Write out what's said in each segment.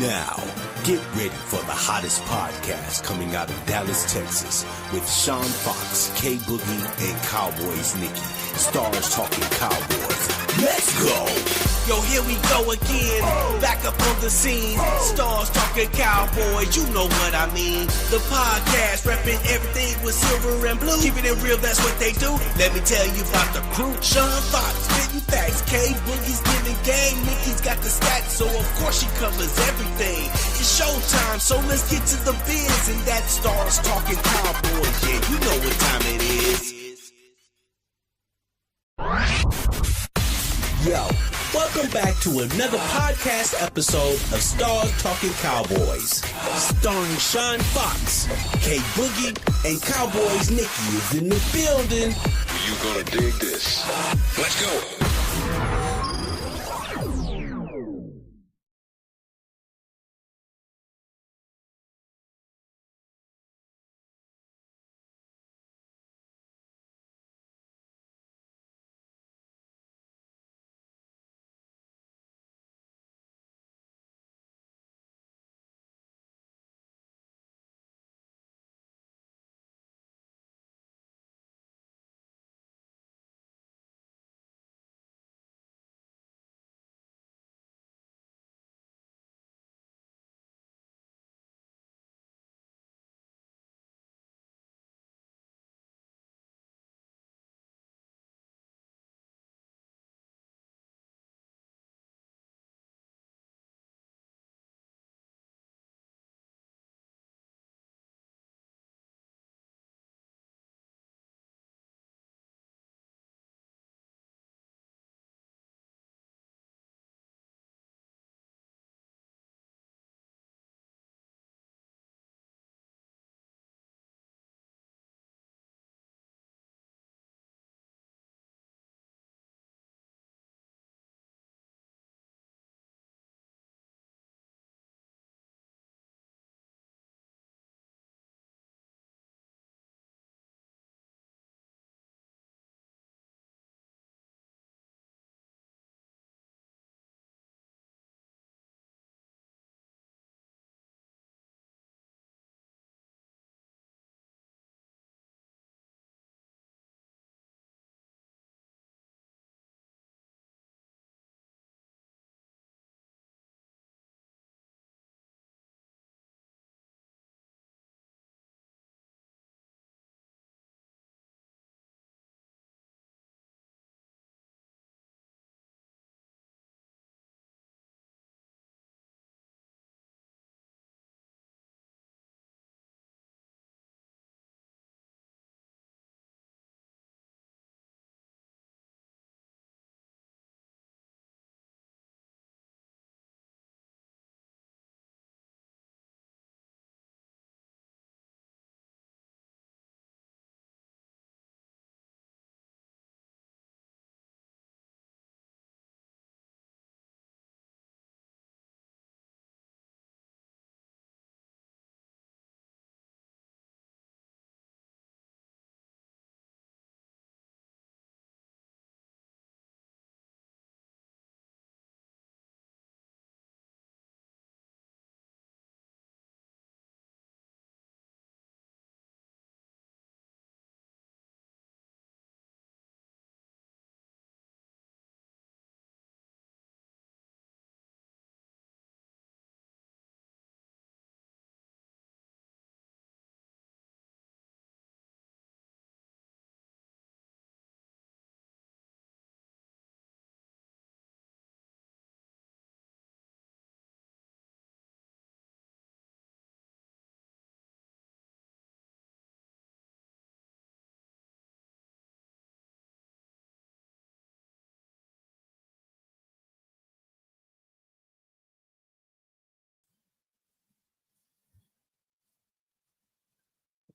Now, get ready for the hottest podcast coming out of Dallas, Texas, with Sean Fox, K Boogie, and Cowboys Nikki. Stars talking Cowboys. Let's go! Yo, here we go again, back up on the scene. Stars talking Cowboys, you know what I mean. The podcast, repping everything with silver and blue. Keeping it real, that's what they do. Let me tell you about the crew. Sean Fox, spitting facts. K Boogie's giving game. Nikki's got the stats, so of course she covers everything. It's showtime, so let's get to the biz. And that Stars talking Cowboys, yeah, you know what time it is. Yo, welcome back to another podcast episode of Stars Talking Cowboys. Starring Sean Fox, K Boogie, and Cowboys Nikki is in the building. You gonna dig this. Let's go.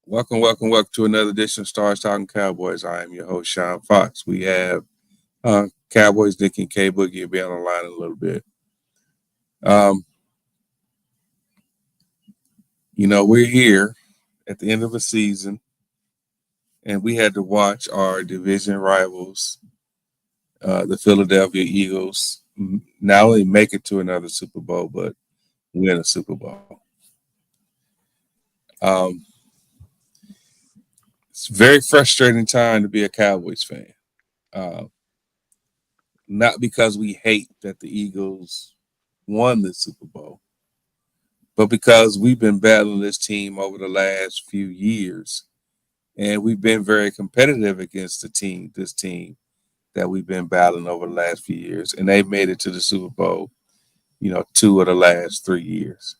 Welcome to another edition of Stars Talking Cowboys. I am your host, Sean Fox. We have Cowboys Nikki and K Boogie will be on the line in a little bit. We're here at the end of a season, and we had to watch our division rivals, the Philadelphia Eagles, not only make it to another Super Bowl, but win a Super Bowl. It's a very frustrating time to be a Cowboys fan. Not because we hate that the Eagles won the Super Bowl, but because we've been battling this team over the last few years, and we've been very competitive against this team that we've been battling over the last few years, and they've made it to the Super Bowl, 2 of the last 3 years.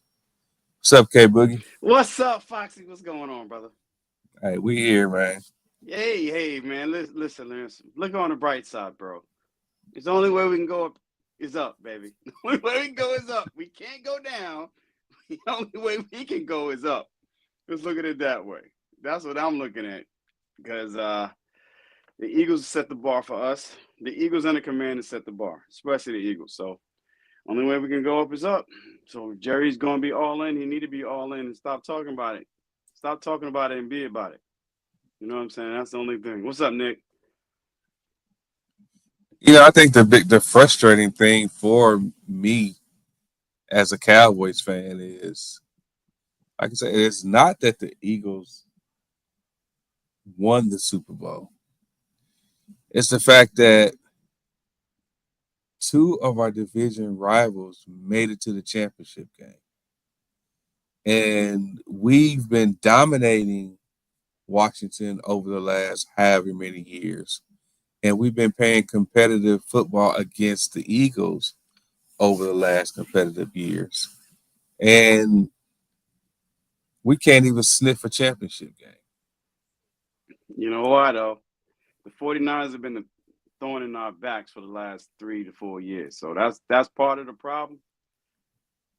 What's up, K Boogie? What's up, Foxy? What's going on, brother? Hey, we here, man. Hey, man. Listen. Look on the bright side, bro. It's the only way we can go up is up, baby. The only way we can go is up. We can't go down. The only way we can go is up. Let's look at it that way. That's what I'm looking at. Because the Eagles set the bar for us. The Eagles and the Commanders set the bar, especially the Eagles. So only way we can go up is up. So if Jerry's going to be all in, he need to be all in and stop talking about it. Stop talking about it and be about it. You know what I'm saying? That's the only thing. What's up, Nick? I think the frustrating thing for me as a Cowboys fan is, like I said, it's not that the Eagles won the Super Bowl. It's the fact that 2 of our division rivals made it to the championship game. And we've been dominating Washington over the last however many years. And we've been playing competitive football against the Eagles over the last competitive years. And we can't even sniff a championship game. You know why, though? The 49ers have been thorn in our backs for the last 3 to 4 years. So that's part of the problem.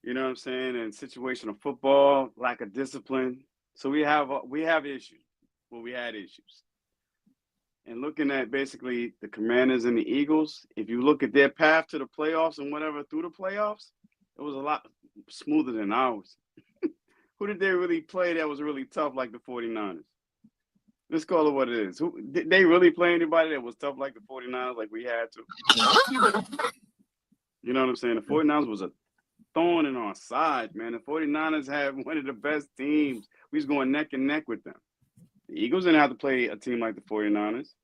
You know what I'm saying? And situational football, lack of discipline. So we have issues. Well, we had issues. And looking at basically the Commanders and the Eagles, if you look at their path to the playoffs and whatever through the playoffs, it was a lot smoother than ours. Who did they really play that was really tough like the 49ers? Let's call it what it is. Did they really play anybody that was tough like the 49ers like we had to? You know what I'm saying? The 49ers was a thorn in our side, man. The 49ers had one of the best teams. We was going neck and neck with them. The Eagles didn't have to play a team like the 49ers.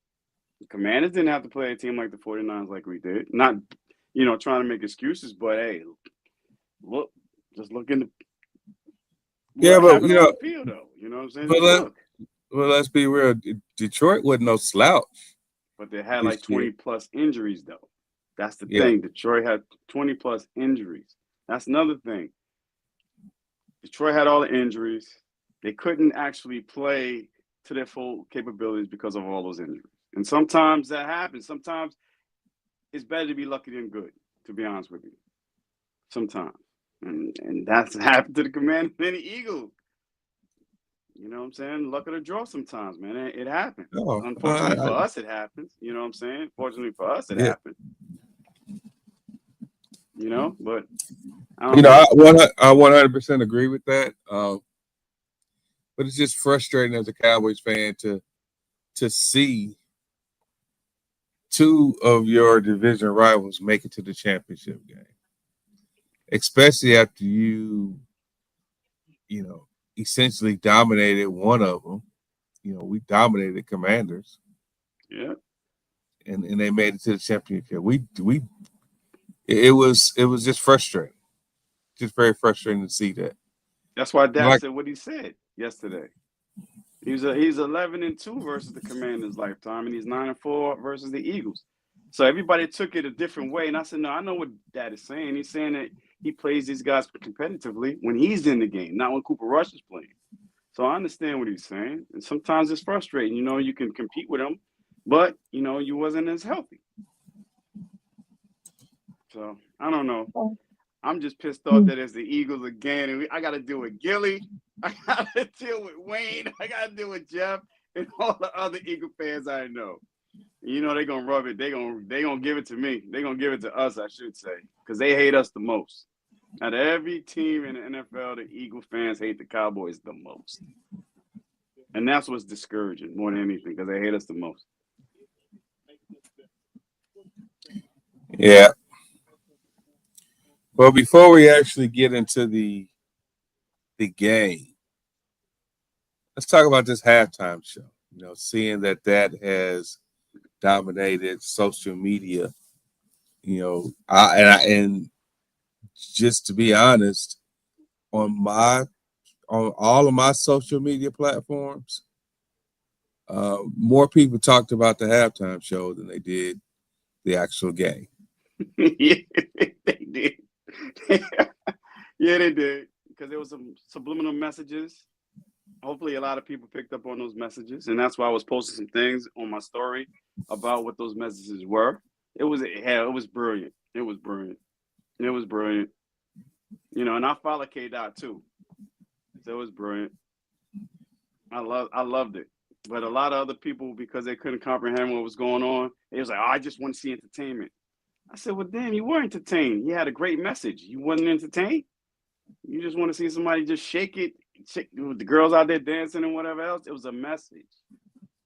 The Commanders didn't have to play a team like the 49ers like we did. Not, trying to make excuses, but hey, just look in the but field, though. You know what I'm saying? Well, let's be real. Detroit wasn't no slouch. But they had like 20-plus injuries, though. That's the thing. Detroit had 20-plus injuries. That's another thing. Detroit had all the injuries. They couldn't actually play to their full capabilities because of all those injuries. And sometimes that happens. Sometimes it's better to be lucky than good, to be honest with you. Sometimes. And that's happened to the Commanders and the Eagles. You know what I'm saying? Luck of the draw sometimes, man. It happens. Unfortunately for us, it happens. You know what I'm saying? Fortunately for us, it happens. But I 100% agree with that. But it's just frustrating as a Cowboys fan to see 2 of your division rivals make it to the championship game, especially after you essentially dominated one of them. We dominated Commanders. Yeah. And they made it to the championship. It was just frustrating. Just very frustrating to see that. That's why Dak said what he said yesterday. He's 11-2 versus the Commanders' lifetime, and he's 9-4 versus the Eagles. So everybody took it a different way. And I said, no, I know what Dad is saying. He's saying that he plays these guys competitively when he's in the game, not when Cooper Rush is playing. So I understand what he's saying. And sometimes it's frustrating. You can compete with him, but, you wasn't as healthy. So I don't know. I'm just pissed off that it's the Eagles again. And I got to deal with Gilly. I got to deal with Wayne. I got to deal with Jeff and all the other Eagle fans I know. They're going to rub it. They're going to give it to me. They're going to give it to us, I should say, because they hate us the most. Out of every team in the NFL, the Eagle fans hate the Cowboys the most. And that's what's discouraging more than anything, because they hate us the most. Yeah. Well, before we actually get into the game, let's talk about this halftime show. You know, seeing that has dominated social media. You know, and just to be honest, on all of my social media platforms, more people talked about the halftime show than they did the actual game. Yeah, they did. Yeah, they did. Because there was some subliminal messages. Hopefully, a lot of people picked up on those messages, and that's why I was posting some things on my story about what those messages were. It was brilliant. It was brilliant. It was brilliant. You know, and I follow K Dot too, so it was brilliant. I loved it. But a lot of other people, because they couldn't comprehend what was going on, it was like, oh, I just want to see entertainment. I said, well, damn, you were entertained. You had a great message. You wasn't entertained. You just want to see somebody just shake it, with the girls out there dancing and whatever else. It was a message.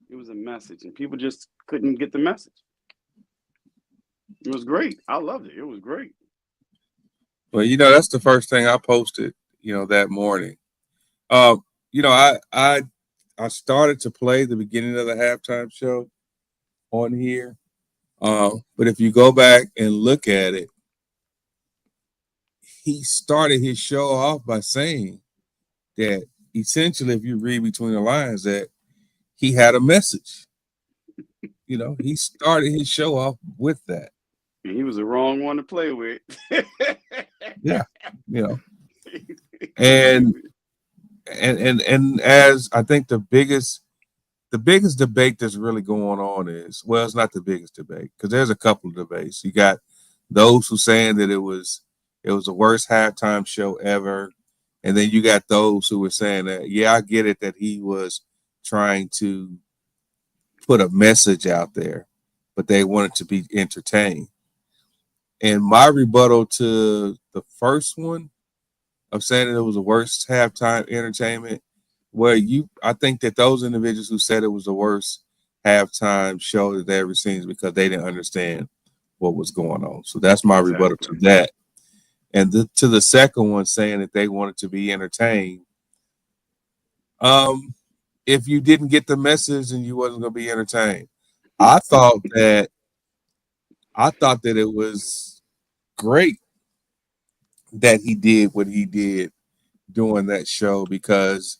It was a message, and people just couldn't get the message. It was great. I loved it. It was great. Well, you know, that's the first thing I posted, you know, that morning. You know, I started to play the beginning of the halftime show on here. But if you go back and look at it, he started his show off by saying that essentially, if you read between the lines, that he had a message. You know, he started his show off with that. And he was the wrong one to play with. Yeah, you know, and as I think the biggest debate that's really going on is, well, it's not the biggest debate because there's a couple of debates. You got those who saying that it was the worst halftime show ever, and then you got those who were saying that, yeah, I get it that he was trying to put a message out there, but they wanted to be entertained. And my rebuttal to the first one of saying that it was the worst halftime entertainment, well, I think that those individuals who said it was the worst halftime show that they ever seen is because they didn't understand what was going on. So that's my rebuttal to that. And to the second one saying that they wanted to be entertained. If you didn't get the message and you wasn't going to be entertained, I thought that it was great that he did what he did during that show because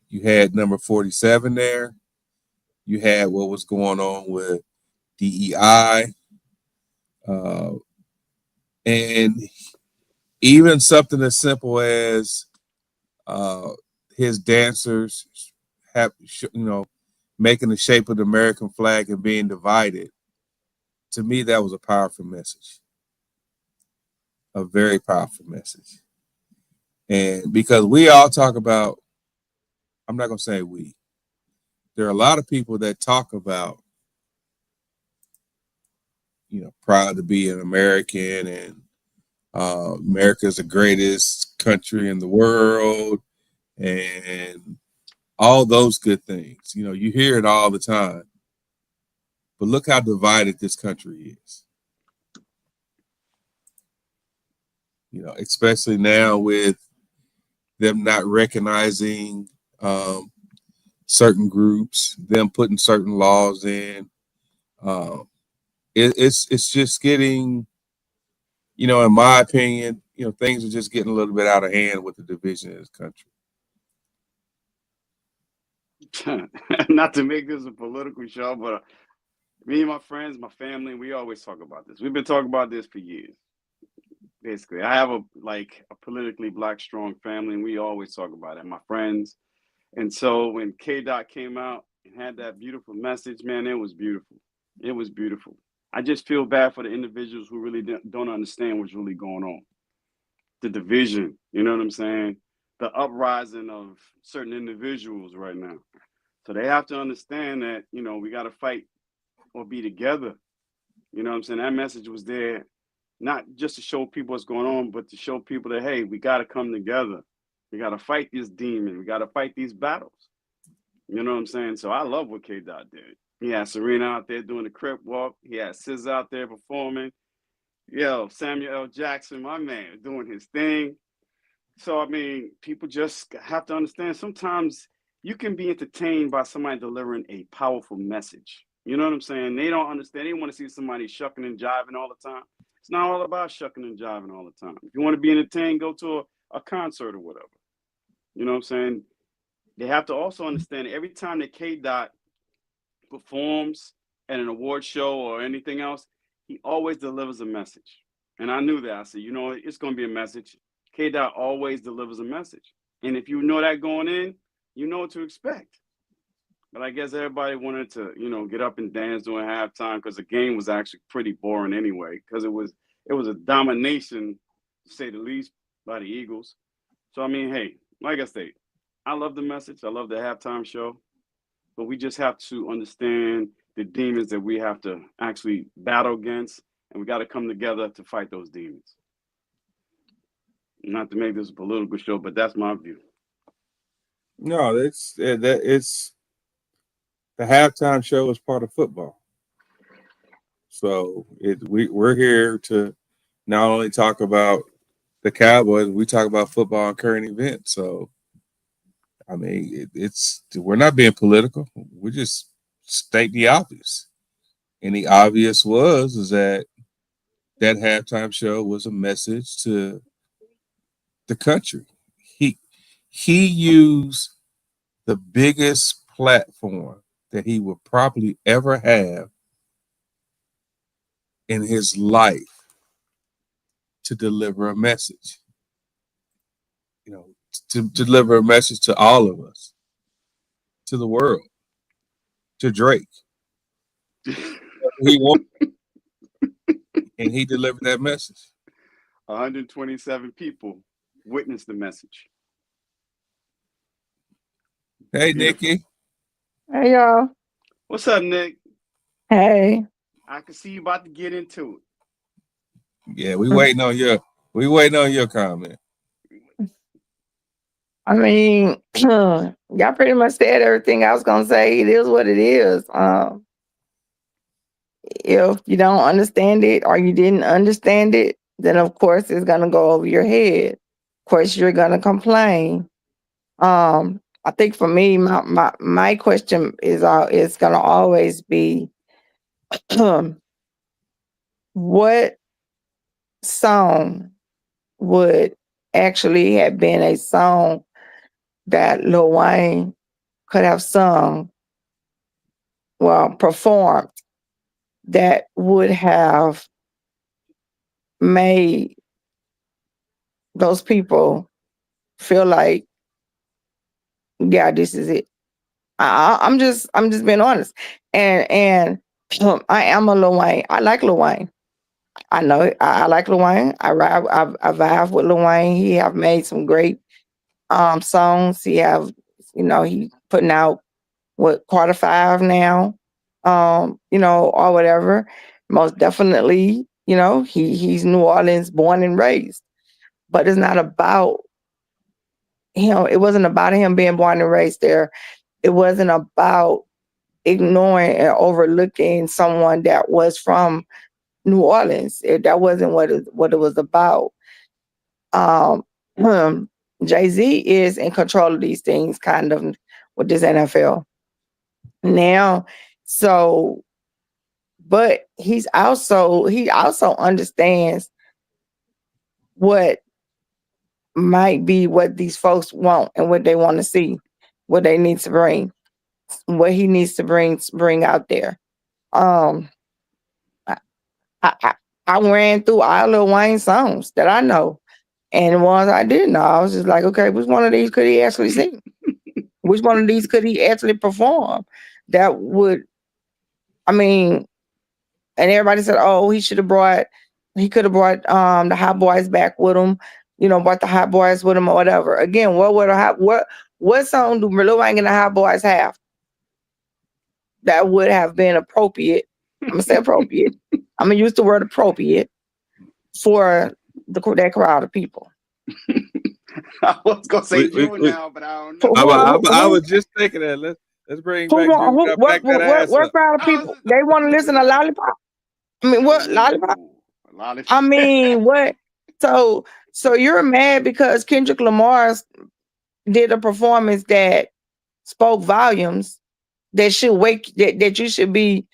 you had number 47 there. You had what was going on with DEI. And even something as simple as his dancers making the shape of the American flag and being divided. To me, that was a powerful message. A very powerful message. And because we all talk about, I'm not going to say we, there are a lot of people that talk about, you know, proud to be an American and America is the greatest country in the world and all those good things. You know, you hear it all the time. But look how divided this country is. You know, especially now with them not recognizing certain groups, them putting certain laws in. It's just getting, you know, in my opinion, you know, things are just getting a little bit out of hand with the division in this country. Not to make this a political show, but me and my friends, my family, we always talk about this. We've been talking about this for years. Basically, I have a politically black strong family, and we always talk about it. My friends, and so when K Dot came out and had that beautiful message, man, it was beautiful. It was beautiful. I just feel bad for the individuals who really don't understand what's really going on. The division, you know what I'm saying? The uprising of certain individuals right now. So they have to understand that, you know, we got to fight or be together. You know what I'm saying? That message was there not just to show people what's going on, but to show people that, hey, we got to come together. We got to fight this demon. We got to fight these battles. You know what I'm saying? So I love what K-Dot did. He had Serena out there doing the crip walk. He had SZA out there performing. Yo, Samuel L. Jackson, my man, doing his thing. So I mean, people just have to understand. Sometimes you can be entertained by somebody delivering a powerful message. You know what I'm saying? They don't understand. They want to see somebody shucking and jiving all the time. It's not all about shucking and jiving all the time. If you want to be entertained, go to a concert or whatever. You know what I'm saying? They have to also understand every time that K Dot performs at an award show or anything else, he always delivers a message. And I knew that. I said, you know, it's going to be a message. K Dot always delivers a message. And if you know that going in, you know what to expect. But I guess everybody wanted to, you know, get up and dance during halftime because the game was actually pretty boring anyway, because it was a domination, to say the least, by the Eagles. So I mean, hey, like I say, I love the message. I love the halftime show. But we just have to understand the demons that we have to actually battle against, and we got to come together to fight those demons. Not to make this a political show, but that's my view. No, it's the halftime show is part of football. So we're here to not only talk about the Cowboys, we talk about football and current events. So, I mean, we're not being political. We just state the obvious. And the obvious is that halftime show was a message to the country. He used the biggest platform that he would probably ever have in his life to deliver a message. You know, to deliver a message to all of us, to the world, to Drake. He wanted, and he delivered that message. 127 people witnessed the message. Hey, Beautiful. Nikki. Hey, y'all. What's up, Nick? Hey. I can see you about to get into it. Yeah, we waiting on your comment. I mean, y'all pretty much said everything I was gonna say. It is what it is. If you don't understand it or you didn't understand it, then of course it's gonna go over your head. Of course, you're gonna complain. I think for me, my question is gonna always be, what song would actually have been a song that Lil Wayne could have sung, performed, that would have made those people feel like, yeah, this is it. I'm just being honest, and I am a Lil Wayne. I like Lil Wayne. I know I like Lil Wayne. I vibe with Lil Wayne. He have made some great songs. He he putting out quarter 5 now, or whatever. Most definitely, he's New Orleans born and raised, but it's not about him. It wasn't about him being born and raised there. It wasn't about ignoring and overlooking someone that was from New Orleans. That wasn't what it was about. Jay-Z is in control of these things, kind of, with this NFL now. So, but he also understands what might be what these folks want and what they want to see, what they need to bring, what he needs to bring out there. I ran through all Lil Wayne songs that I know, and the ones I didn't know, I was just like, okay, which one of these could he actually sing? Which one of these could he actually perform? That would, and everybody said, oh, he could have brought the Hot Boys back with him, brought the Hot Boys with him or whatever. Again, what song do Lil Wayne and the Hot Boys have that would have been appropriate? I'm gonna say appropriate. I'm gonna use the word appropriate for that crowd of people. I was gonna say now, but I don't know. I was just thinking that. Let's bring back what crowd of people? They want to listen to Lollipop. I mean, what Lollipop? I mean, what? So you're mad because Kendrick Lamar did a performance that spoke volumes that you should be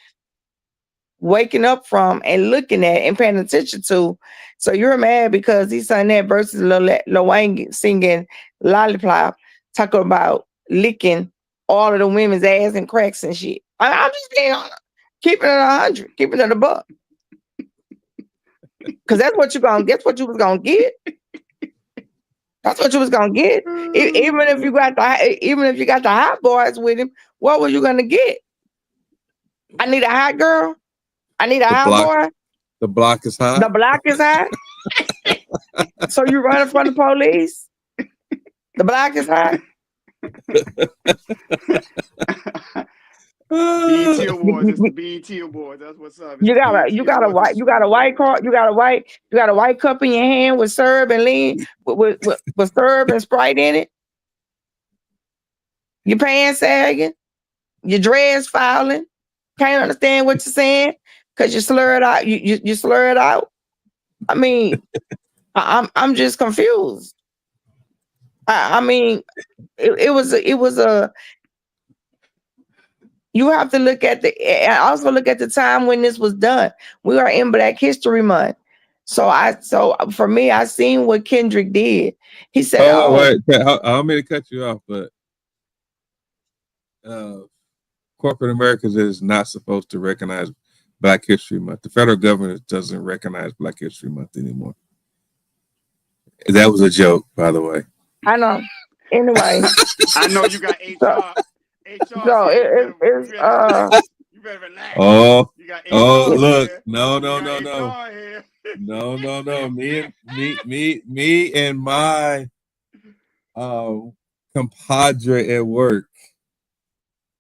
waking up from and looking at and paying attention to. So you're mad because he sang that versus Lil Wayne singing Lollipop, talking about licking all of the women's ass and cracks and shit. I'm just being keeping it 100, keeping it a buck. Because that's what you was gonna get. That's what you was gonna get. Even if you got the hot boys with him, what were you gonna get? I need a hot girl. I need a hot boy. The block is hot. The block is hot. So you running from the police? The block is hot. BET Awards. It's the BET Awards. That's what's up. You got a white cup in your hand with syrup and lean with syrup and Sprite in it. Your pants sagging, your dreads filing. Can't understand what you're saying because you slur it out. You slur it out. I mean, I'm just confused. I mean, it was a. You have to look at also look at the time when this was done. We are in Black History Month. So for me, I seen what Kendrick did. He said, wait, I don't mean to cut you off, but corporate America is not supposed to recognize Black History Month. The federal government doesn't recognize Black History Month anymore. That was a joke, by the way. I know. Anyway. I know you got HR. So it's you better relax. Oh, you got look, here. no. Me and my compadre at work,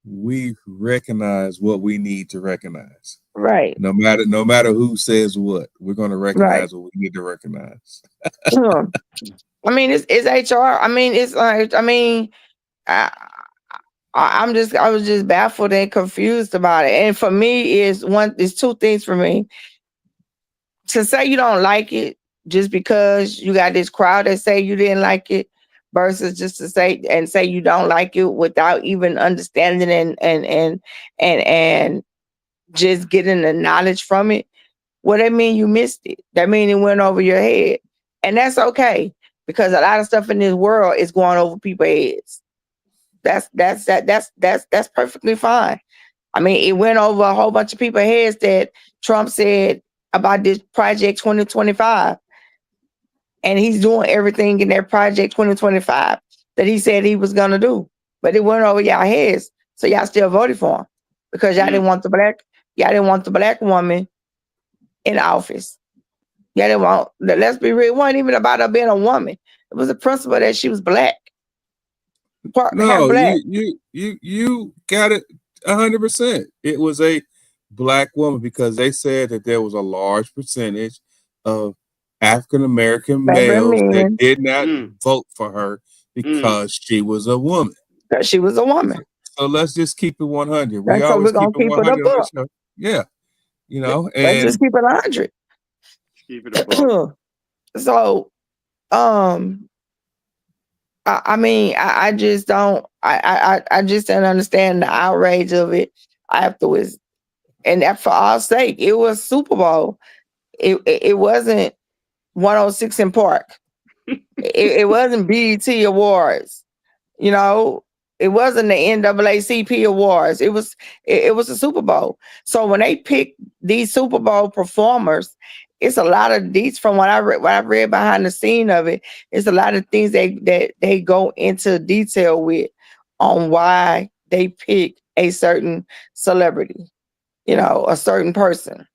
we recognize what we need to recognize. Right. No matter who says what, we're going to recognize what we need to recognize. I mean, it's HR. I mean, it's like, I mean, I was just baffled and confused about it. And for me, it's two things for me. To say you don't like it just because you got this crowd that say you didn't like it, versus just to say you don't like it without even understanding and just getting the knowledge from it. Well, that mean you missed it. That mean it went over your head. And that's okay, because a lot of stuff in this world is going over people's heads. That's perfectly fine. I mean, it went over a whole bunch of people's heads that Trump said about this Project 2025. And he's doing everything in that Project 2025 that he said he was gonna do. But it went over y'all heads. So y'all still voted for him. Because y'all didn't want the black woman in office. Y'all didn't want, let's be real, it wasn't even about her being a woman. It was the principle that she was black. No, you got it 100%. It was a black woman because they said that there was a large percentage of African American males that did not vote for her because she was a woman. Because she was a woman. So let's just keep it 100. We always keep it 100 on the show. Yeah, and let's just keep it 100. Keep it above. So, I mean, I just don't. I just don't understand the outrage of it afterwards. And that, for our sake, it was Super Bowl. It wasn't 106 in Park. it wasn't BET Awards. It wasn't the NAACP Awards. It was a Super Bowl. So when they pick these Super Bowl performers, it's a lot of these, from what I read behind the scene of it, it's a lot of things that they go into detail with on why they pick a certain celebrity, a certain person.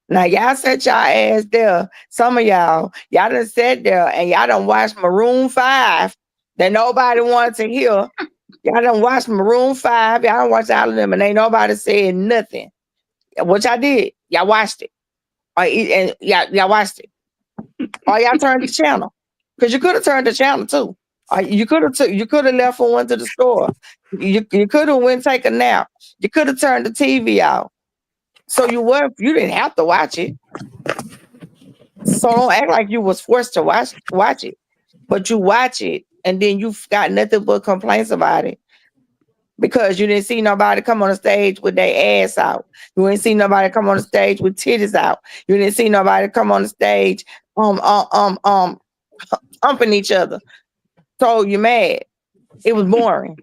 Now y'all set y'all ass there. Some of y'all done sat there and y'all done watched Maroon 5 that nobody wanted to hear. Y'all done watched Maroon 5. Y'all done watched all of them and ain't nobody said nothing. What y'all did? Y'all watched it. And y'all watched it. Or y'all turned the channel. Because you could have turned the channel too. You could have left and went to the store. You could have went take a nap. You could have turned the TV out. So you didn't have to watch it. So don't act like you was forced to watch it, but you watch it and then you've got nothing but complaints about it because you didn't see nobody come on the stage with their ass out. You didn't see nobody come on the stage with titties out. You didn't see nobody come on the stage humping each other. So you're mad. It was boring.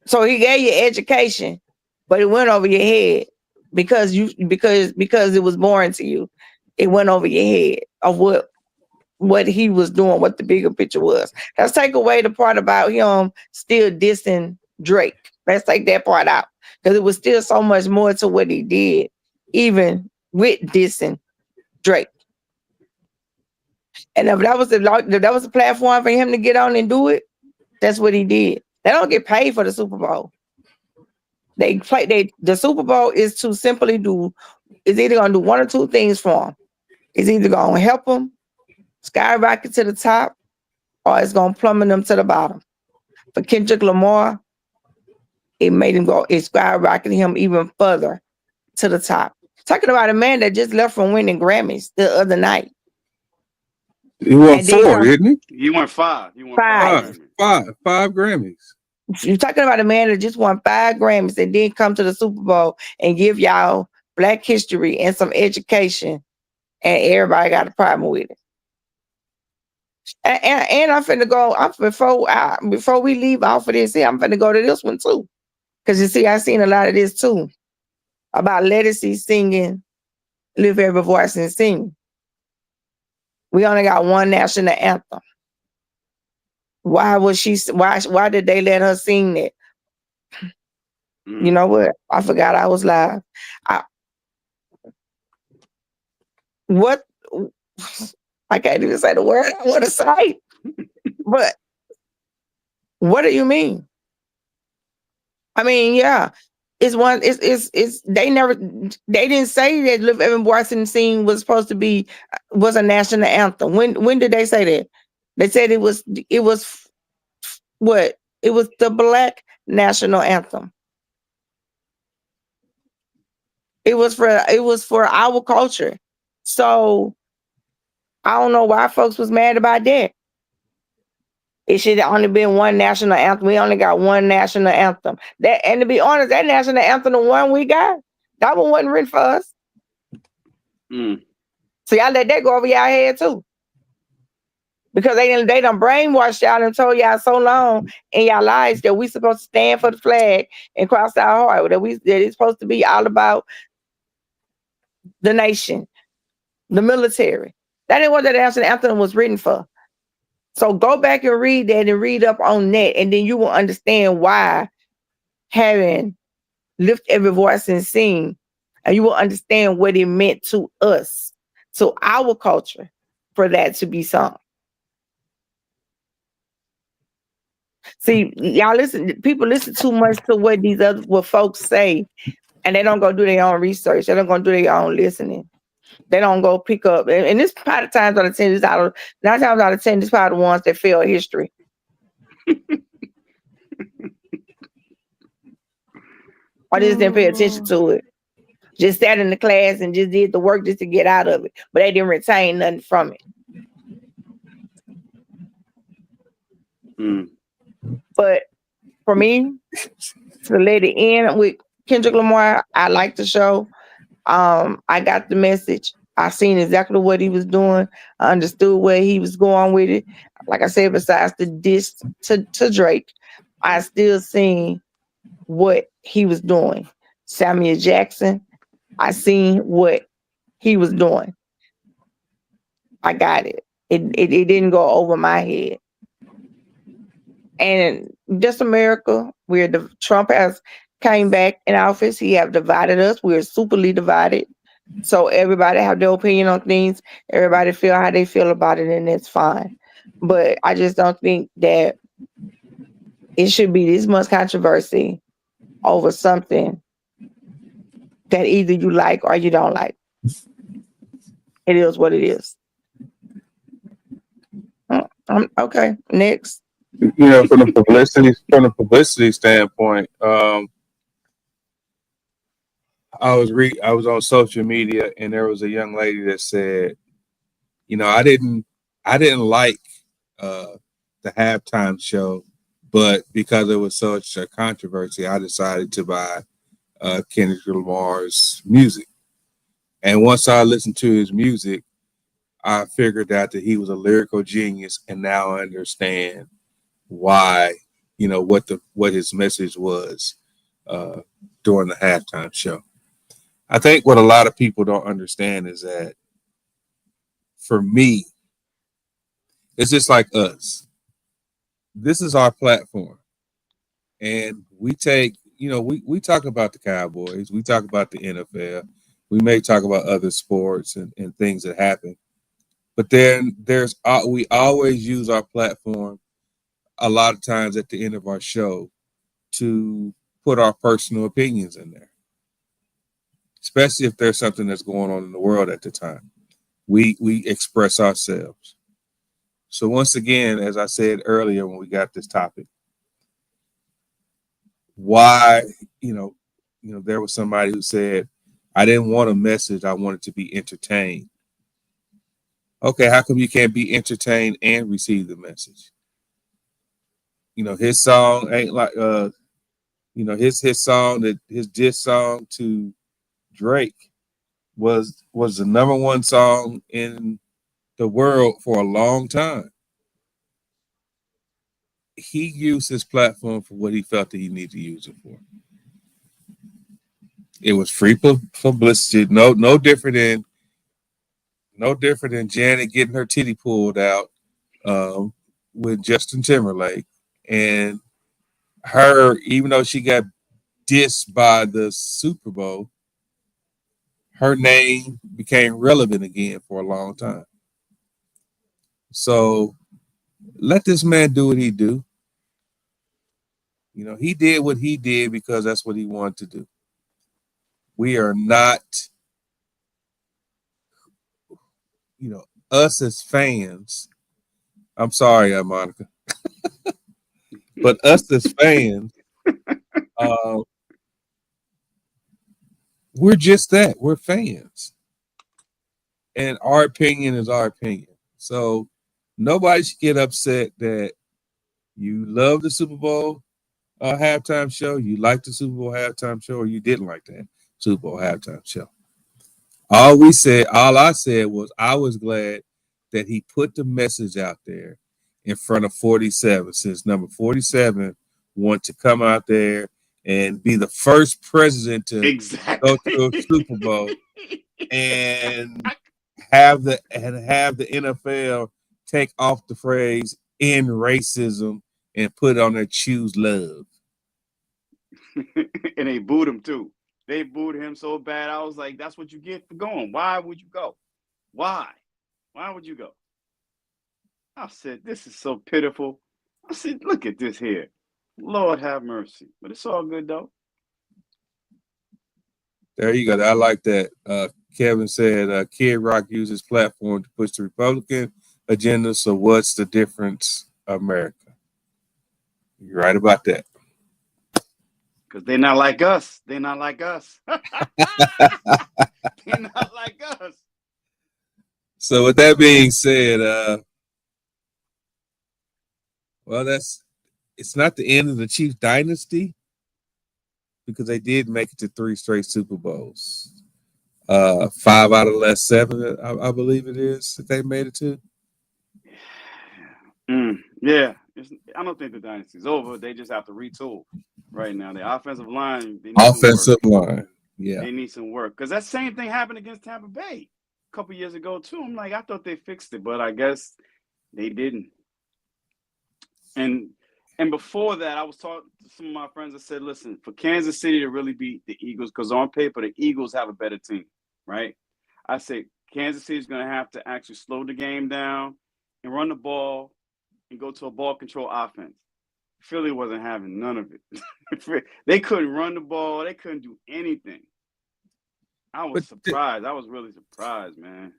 So he gave you education, but it went over your head because it was boring to you. It went over your head of what he was doing, what the bigger picture was. Let's take away the part about him still dissing Drake. Let's take that part out because it was still so much more to what he did, even with dissing Drake. And if that was a platform for him to get on and do it, that's what he did. They don't get paid for the Super Bowl. The Super Bowl is to simply is either gonna do one or two things for him. It's either gonna help him skyrocket to the top, or it's gonna plummet them to the bottom. For Kendrick Lamar, it skyrocketed him even further to the top. Talking about a man that just left from winning Grammys the other night. He won 4, didn't he? He won 5. He won 5. 5 Grammys. You're talking about a man that just won 5 Grammys and then come to the Super Bowl and give y'all Black history and some education, and everybody got a problem with it. And I'm finna go. Before we leave off of this here, I'm finna go to this one too, because you see, I seen a lot of this too about Lettucey singing "Lift Every Voice and Sing." We only got one national anthem. Why did they let her sing that? You know what? I forgot I was live. I can't even say the word I want to say. But what do you mean? I mean, yeah. They didn't say that Lift Every Voice and Sing was a national anthem. When did they say that? They said it was what? It was the Black national anthem. It was for our culture. So I don't know why folks was mad about that. It should have only been one national anthem. We only got one national anthem. And to be honest, that national anthem, the one we got, that one wasn't written for us. So y'all let that go over y'all head too. Because they done brainwashed y'all and told y'all so long in y'all lives that we supposed to stand for the flag and cross our heart. That it's supposed to be all about the nation, the military. That ain't what that national anthem was written for. So go back and read that and read up on that, and then you will understand why having Lift Every Voice and Sing, and you will understand what it meant to us, to our culture, for that to be sung. See, people listen too much to what folks say, and they don't go do their own research. They don't go do their own listening. They don't go pick up. And this part of times out of 10, 9 times out of 10, this part of the ones that fail history. Or just didn't pay attention to it. Just sat in the class and just did the work just to get out of it. But they didn't retain nothing from it. But for me, to let it end with Kendrick Lamar, I like the show. I got the message. I seen exactly what he was doing. I understood where he was going with it. Like I said, besides the diss to Drake, I still seen what he was doing. Samuel Jackson, I seen what he was doing. I got it. It didn't go over my head. And just America, where Trump has came back in office, he have divided us. We're superly divided. So everybody have their opinion on things. Everybody feel how they feel about it, and that's fine. But I just don't think that it should be this much controversy over something that either you like or you don't like. It is what it is. Okay, next. From the publicity standpoint, I was on social media and there was a young lady that said, I didn't like uh the halftime show, but because it was such a controversy, I decided to buy Kendrick Lamar's music. And once I listened to his music, I figured out that he was a lyrical genius, and now I understand why, what his message was uh, during the halftime show. I think what a lot of people don't understand is that for me, it's just like us. This is our platform, and we talk about the Cowboys, we talk about the NFL, we may talk about other sports and things that happen, but then we always use our platform a lot of times at the end of our show to put our personal opinions in there, especially if there's something that's going on in the world at the time. We express ourselves. So once again, as I said earlier when we got this topic, why there was somebody who said, I didn't want a message, I wanted to be entertained. Okay, how come you can't be entertained and receive the message? His song ain't like his song, that his diss song to Drake was the number one song in the world for a long time. He used his platform for what he felt that he needed to use it for. It was free publicity. No different than Janet getting her titty pulled out with Justin Timberlake, and her, even though she got dissed by the Super Bowl, her name became relevant again for a long time. So let this man do what he do. He did what he did because that's what he wanted to do. We are not, us as fans. I'm sorry, Monica, but us as fans, we're just that. We're fans, and our opinion is our opinion. So nobody should get upset that you love the Super Bowl halftime show, you liked the Super Bowl halftime show, or you didn't like that Super Bowl halftime show. All I said was I was glad that he put the message out there in front of 47, since number 47 wanted to come out there and be the first president to go to a Super Bowl and have the NFL take off the phrase "end racism" and put on their "choose love." And they booed him too. They booed him so bad. I was like, that's what you get for going. Why would you go? Why? Why would you go? I said, this is so pitiful. I said, look at this here. Lord have mercy. But it's all good though. There you go. I like that. Kevin said, Kid Rock used his platform to push the Republican agenda. So what's the difference, America? You're right about that. Because they're not like us. They're not like us. They're not like us. So with that being said, it's not the end of the Chiefs dynasty, because they did make it to 3 straight Super Bowls. 5 out of the last 7, I believe it is, that they made it to. Yeah. I don't think the dynasty's over. They just have to retool right now. The offensive line. Yeah. They need some work. Because that same thing happened against Tampa Bay a couple years ago, too. I'm like, I thought they fixed it, but I guess they didn't. And before that, I was talking to some of my friends that said, listen, for Kansas City to really beat the Eagles, because on paper, the Eagles have a better team, right? I said Kansas City is going to have to actually slow the game down and run the ball and go to a ball control offense. Philly wasn't having none of it. They couldn't run the ball. They couldn't do anything. I was surprised. I was really surprised, man.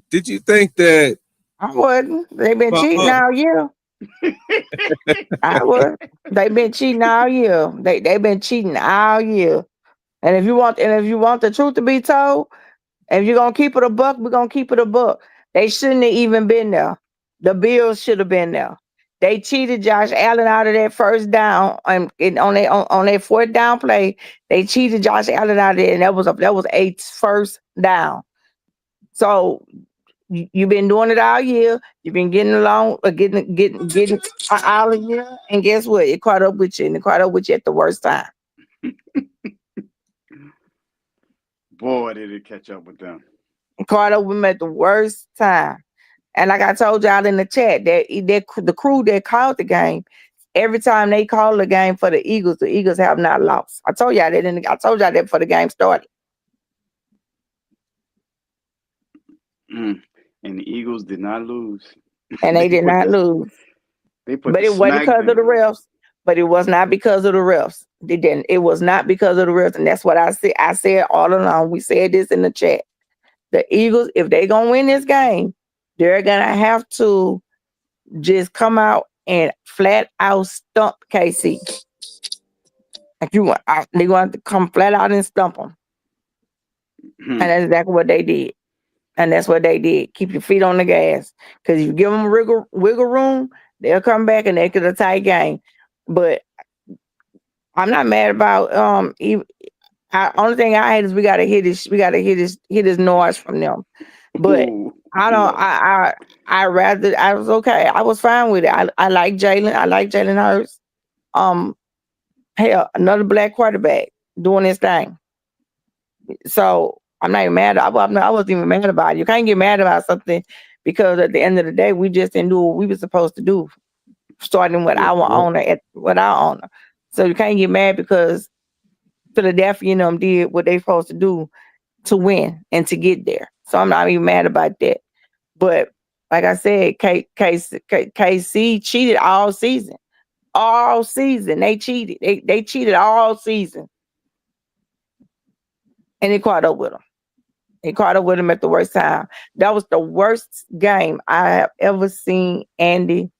Did you think that? I wouldn't. They've been cheating all year. I would. They've been cheating all year. They've been cheating all year. And if you want the truth to be told, if you're gonna keep it a buck, we're gonna keep it a buck. They shouldn't have even been there. The Bills should have been there. They cheated Josh Allen out of that first down on their fourth down play. They cheated Josh Allen out of it, and that was a first down. So you've been doing it all year. You've been getting along, getting all year, and guess what? It caught up with you, and it caught up with you at the worst time. Boy, did it catch up with them. It caught up with them at the worst time. And like I told y'all in the chat, that the crew that called the game, every time they call the game for the Eagles have not lost. I told y'all that. I told y'all that before the game started. And the Eagles did not lose. And they did not lose. But it wasn't because of the refs. But it was not because of the refs. They didn't. It was not because of the refs. And that's what I said. I said all along. We said this in the chat. The Eagles, if they gonna win this game, they're gonna have to just come out and flat out stump KC. Like they're going to come flat out and stump them. And that's exactly what they did. And that's what they did. Keep your feet on the gas. Because if you give them wiggle room, they'll come back and they could a tight game. But I'm not mad about only thing I hate is we gotta hit his noise from them. But I was okay. I was fine with it. I like Jalen. I like Jalen Hurts. Hell, another black quarterback doing his thing. So I'm not even mad. I wasn't even mad about it. You can't get mad about something because at the end of the day, we just didn't do what we were supposed to do, starting with our owner. So you can't get mad because Philadelphia and them did what they supposed to do to win and to get there. So I'm not even mad about that. But like I said, KC cheated all season. All season. They cheated. They cheated all season. And it caught up with them. It caught up with them at the worst time. That was the worst game I have ever seen Andy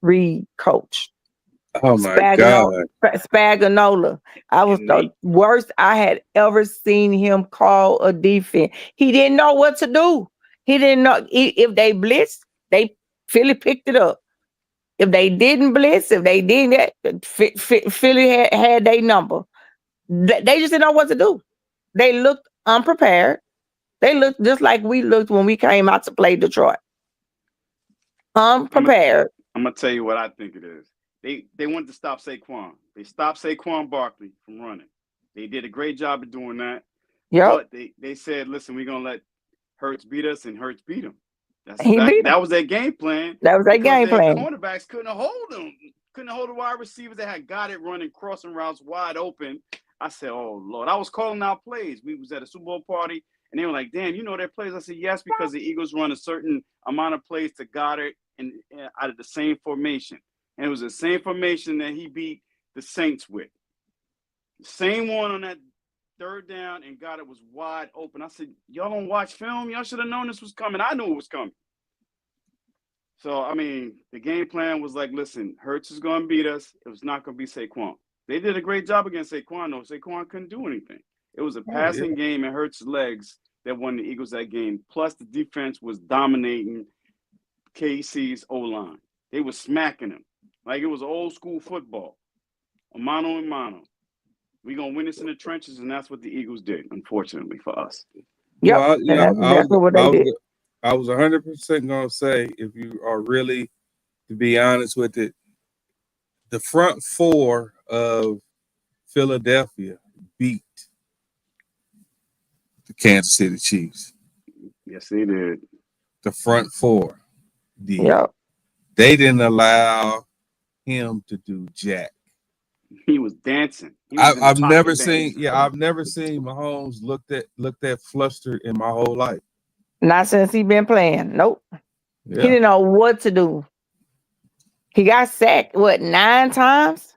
Reid coach. Oh my God. Spagnuolo. I was the worst I had ever seen him call a defense. He didn't know what to do. He didn't know if they blitzed, Philly picked it up. If they didn't blitz, if they didn't, Philly had their number. They just didn't know what to do. They looked unprepared. They looked just like we looked when we came out to play Detroit. Unprepared. I'm gonna tell you what I think it is. They wanted to stop Saquon. They stopped Saquon Barkley from running. They did a great job of doing that. Yep. But they said, listen, we're gonna let Hurts beat us, and Hurts beat him. That was their game plan. That was their game plan. Cornerbacks couldn't hold them. Couldn't hold the wide receivers that had got it running crossing routes wide open. I said, oh Lord. I was calling out plays. We was at a Super Bowl party and they were like, damn, you know their plays? I said, yes, because the Eagles run a certain amount of plays to Goddard and out of the same formation. And it was the same formation that he beat the Saints with. The same one on that third down, and Goddard was wide open. I said, y'all don't watch film? Y'all should have known this was coming. I knew it was coming. So, I mean, the game plan was like, listen, Hurts is going to beat us. It was not going to be Saquon. They did a great job against Saquon, though. Saquon couldn't do anything. It was a passing game and Hurts' legs that won the Eagles that game. Plus, the defense was dominating KC's O-line. They were smacking him like it was old school football, a mano a mano. We're going to win this in the trenches, and that's what the Eagles did, unfortunately, for us. Yep, well, that's what they did. I was 100% going to say, if you are really, to be honest with it, the front four of Philadelphia beat the Kansas City Chiefs. Yes, they did. The front four did. Yep. They didn't allow him to do jack. He was dancing. I've never seen Mahomes look that flustered in my whole life. Not since he been playing. Nope. Yeah. He didn't know what to do. He got sacked, 9 times?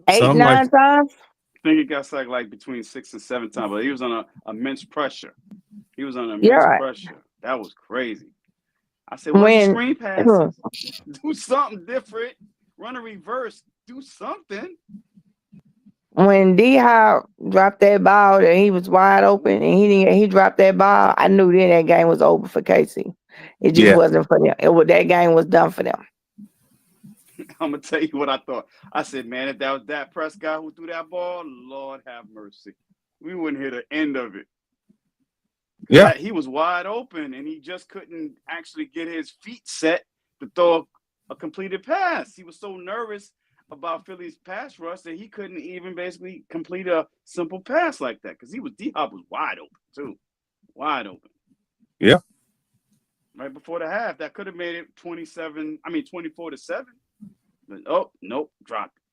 8, 9 times? I think he got sacked like between 6 and 7 times, but he was on immense pressure. Pressure. That was crazy. I said, what's the screen passes? Do something different. Run a reverse. Do something. When D-Hop dropped that ball and he was wide open and he dropped that ball, I knew then that game was over for KC. It just Yeah. wasn't for them. That game was done for them. I'm gonna tell you what I thought. I said, man, if that was that Prescott who threw that ball, Lord have mercy, we wouldn't hit the end of it. Yeah. He was wide open and he just couldn't actually get his feet set to throw a completed pass. He was so nervous about Philly's pass rush that he couldn't even basically complete a simple pass like that because D-Hop was wide open too, wide open. Yeah. Right before the half, that could have made it 24-7. But, oh, nope, dropped it.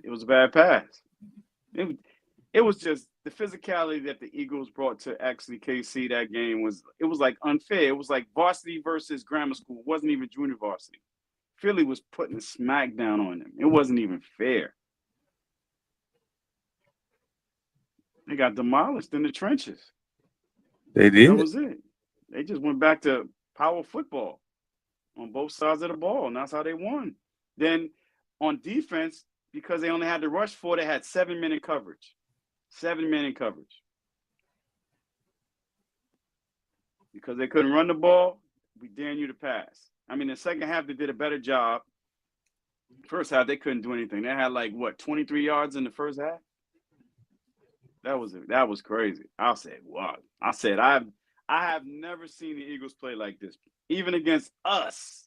It was a bad pass. It was just the physicality that the Eagles brought to actually KC that game was like unfair. It was like varsity versus grammar school. It wasn't even junior varsity. Philly was putting a smack down on them. It wasn't even fair. They got demolished in the trenches. They did. That was it. They just went back to power football on both sides of the ball, and that's how they won. Then on defense, because they only had to rush 4, they had 7-minute coverage. 7-minute coverage. Because they couldn't run the ball, we dare you to pass. The second half, they did a better job. First half, they couldn't do anything. They had 23 yards in the first half? That was crazy. I said, wow. I said, I have never seen the Eagles play like this. Even against us,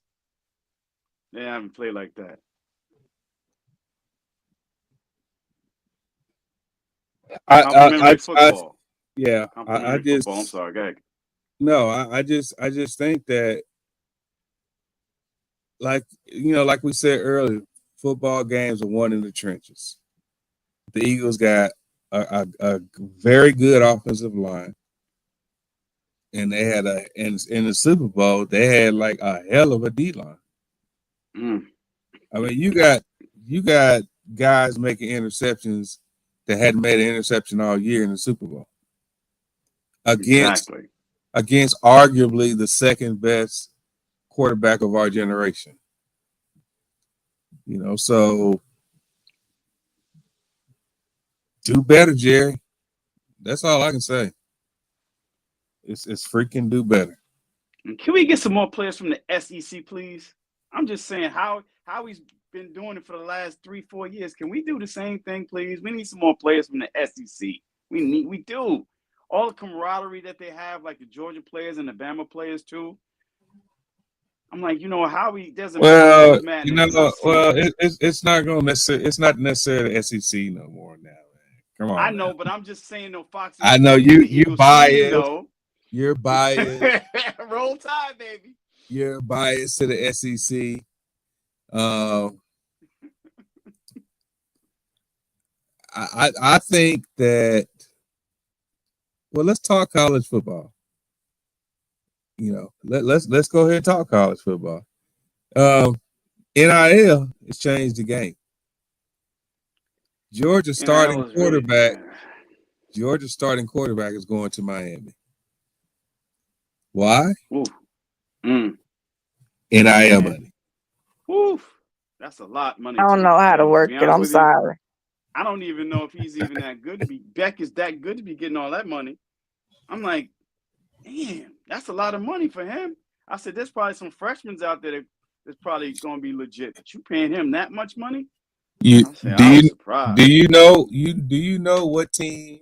they haven't played like that. Football. Yeah. Football. I'm sorry, go ahead. No, I just think that, like we said earlier, football games are won in the trenches. The Eagles got a very good offensive line, and they had in the Super Bowl they had a hell of a D line. You got guys making interceptions that hadn't made an interception all year in the Super Bowl against arguably the second best quarterback of our generation. So do better, Jerry. That's all I can say. It's freaking do better. Can we get some more players from the SEC, please? I'm just saying how he's been doing it for the last 3-4 years. Can we do the same thing, please? We need some more players from the SEC. We do. All the camaraderie that they have, like the Georgia players and the Bama players too. I'm like, Howie doesn't. Well, it's not going to it's not necessarily the SEC no more now. Man. Come on. I know, but I'm just saying, Fox. I know you're biased. You're biased. Roll Tide, baby. You're biased to the SEC. I think that. Well, let's talk college football. Let's go ahead and talk college football. NIL has changed the game. Georgia's starting quarterback is going to Miami. Why? NIL money. Oof. That's a lot of money. I don't know how to work it. I'm sorry. I don't even know if he's even that good to be. Beck is that good to be getting all that money. I'm like, damn, that's a lot of money for him. I said, there's probably some freshmen out there that's probably going to be legit. But you paying him that much money? Do you know what team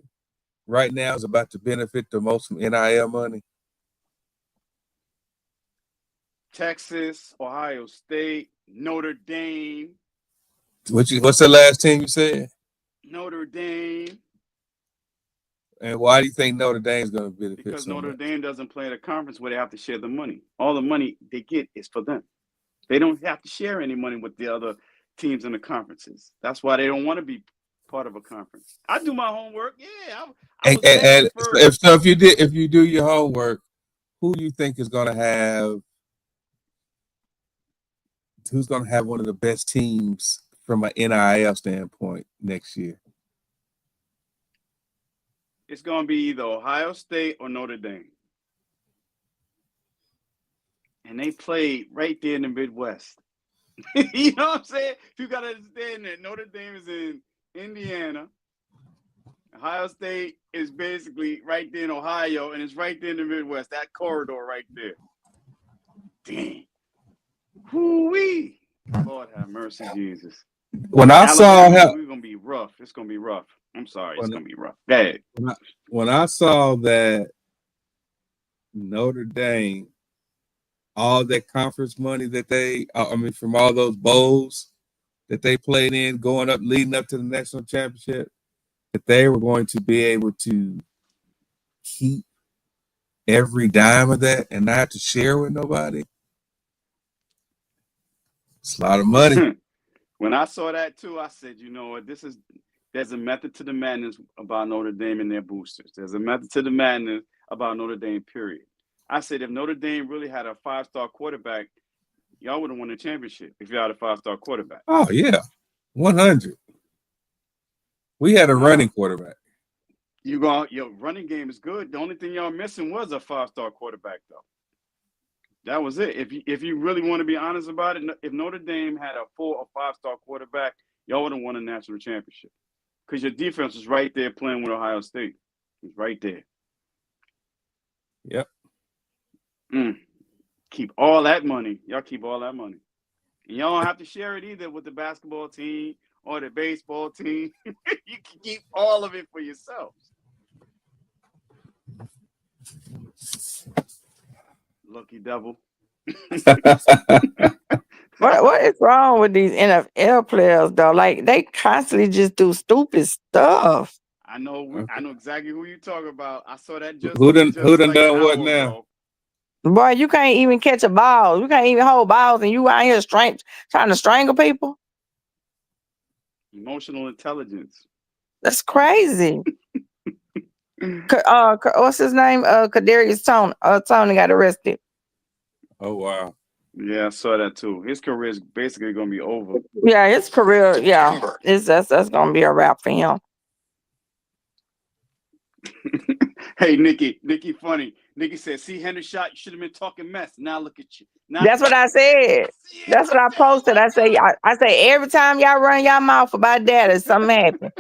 right now is about to benefit the most from NIL money? Texas, Ohio State, Notre Dame. What's the last team you said? Notre Dame. And why do you think Notre Dame is going to benefit? Because Notre Dame doesn't play in a conference where they have to share the money. All the money they get is for them. They don't have to share any money with the other teams in the conferences. That's why they don't want to be part of a conference. I do my homework. Yeah. If you do your homework, who do you think is going to have? Who's going to have one of the best teams from an NIL standpoint next year? It's going to be either Ohio State or Notre Dame. And they play right there in the Midwest. You know what I'm saying? You got to understand that Notre Dame is Indiana. Ohio State is basically right there in Ohio, and it's right there in the Midwest. That corridor right there. Dang. Whoo-wee. Lord have mercy, Jesus. When I saw how we're gonna be rough. It's gonna be rough. I'm sorry, it's gonna be rough. Go ahead. When I saw that Notre Dame, all that conference money that from all those bowls that they played in, leading up to the national championship, that they were going to be able to keep every dime of that and not have to share with nobody. It's a lot of money. When I saw that too, I said, you know what, there's a method to the madness about Notre Dame and their boosters. There's a method to the madness about Notre Dame, period. I said, if Notre Dame really had a 5-star quarterback, y'all would have won the championship if you had a 5-star quarterback. Oh, yeah. 100. We had a running quarterback. Your running game is good. The only thing y'all missing was a 5-star quarterback, though. That was it. If you really want to be honest about it, if Notre Dame had a 4 or 5-star quarterback, y'all would have won a national championship. Because your defense was right there playing with Ohio State. It was right there. Yep. Keep all that money. Y'all keep all that money. And y'all don't have to share it either with the basketball team or the baseball team. You can keep all of it for yourselves. Lucky devil. What is wrong with these NFL players though? Like they constantly just do stupid stuff. I know exactly who you're talking about. I saw that just who done like done what now? Ago. Boy, you can't even catch a ball. You can't even hold balls, and you out here trying to strangle people. Emotional intelligence. That's crazy. What's his name? Kadarius Toney got arrested. Oh wow. Yeah, I saw that too. His career is basically gonna be over. Yeah, his career. Yeah, that's gonna be a wrap for him. Hey, Nikki, funny. Nikki said, "See Hendershot, you should have been talking mess. Now look at you." That's what I said. That's what I posted. I say every time y'all run your mouth about that, something happen.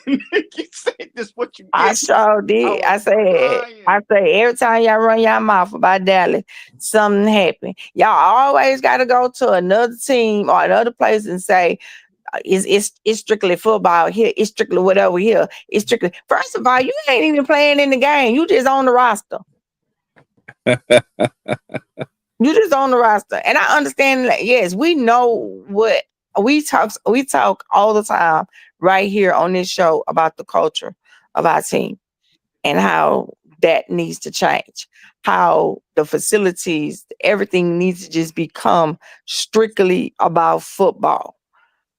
Nikki said, "This what you get." I sure did. I say every time y'all run your mouth about Dallas, something happened. Y'all always got to go to another team or another place and say, it's strictly football here. It's strictly whatever here. It's strictly. First of all, you ain't even playing in the game. You just on the roster. You just on the roster. And I understand that, yes, we know what we talk all the time right here on this show about the culture of our team and how that needs to change. How the facilities, everything needs to just become strictly about football.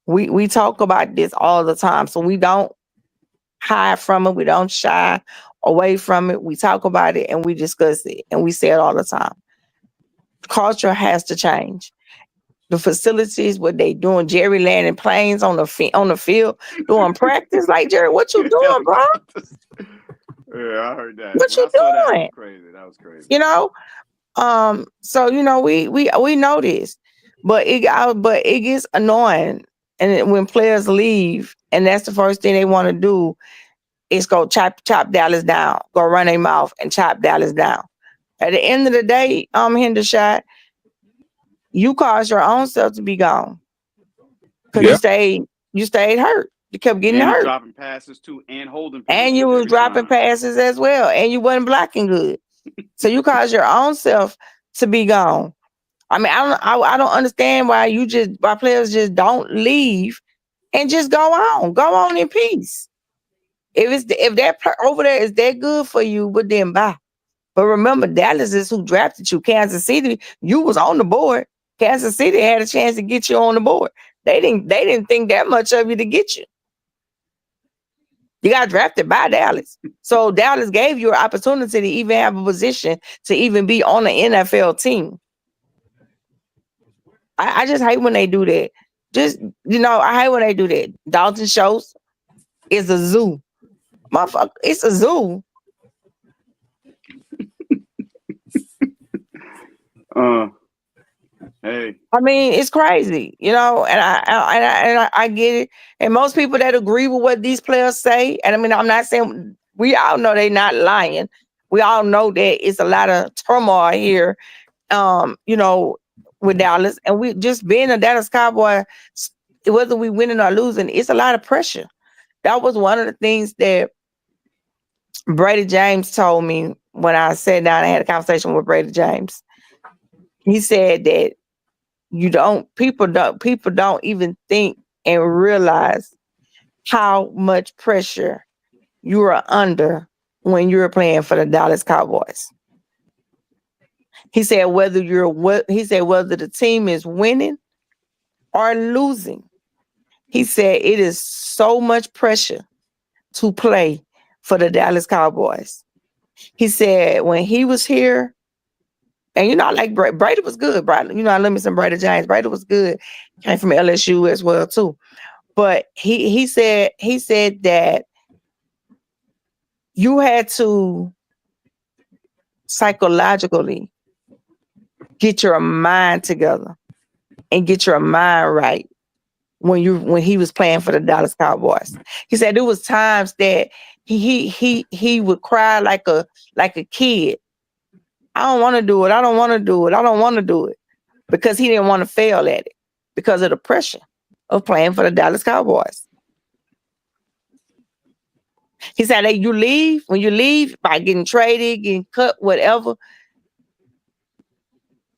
We talk about this all the time, so we don't hide from it. We don't shy away from it. We talk about it and we discuss it and we say it all the time. Culture has to change. The facilities, what they doing, Jerry landing planes on the field, doing practice. Like, Jerry, what you doing, bro? Yeah, I heard that. What you doing? That was crazy. That was crazy. You know, so you know we know this, but it gets annoying, and when players leave, and that's the first thing they want to do is go chop Dallas down, go run their mouth and chop Dallas down. At the end of the day, Hendershot, you caused your own self to be gone because you stayed hurt. You kept getting hurt, dropping passes too, and holding. And you was dropping passes as well, and you wasn't blocking good. So you caused your own self to be gone. I mean, I don't understand why players just don't leave and just go on in peace. If that over there is that good for you, but then bye. But remember, Dallas is who drafted you. Kansas City, you was on the board. Kansas City had a chance to get you on the board. They didn't think that much of you to get you. You got drafted by Dallas. So Dallas gave you an opportunity to even have a position to even be on an NFL team. I just hate when they do that. I hate when they do that. Dalton Schultz is a zoo. Motherfucker, it's a zoo. Hey, I mean, it's crazy, and I get it. And most people that agree with what these players say, and I mean, I'm not saying we all know they're not lying. We all know that it's a lot of turmoil here, with Dallas, and we just being a Dallas Cowboy, whether we winning or losing, it's a lot of pressure. That was one of the things that Brady James told me when I sat down and had a conversation with Brady James. He said that people don't even think and realize how much pressure you are under when you're playing for the Dallas Cowboys. He said whether the team is winning or losing. He said it is so much pressure to play for the Dallas Cowboys. He said when he was here, and like Brady was good, Brady. I love me some Brady James. Brady was good. Came from LSU as well too. But he said that you had to psychologically get your mind together and get your mind right when he was playing for the Dallas Cowboys. He said there was times that he would cry like a kid. I don't want to do it. I don't want to do it. I don't want to do it, because he didn't want to fail at it because of the pressure of playing for the Dallas Cowboys. He said that when you leave by getting traded, getting cut, whatever.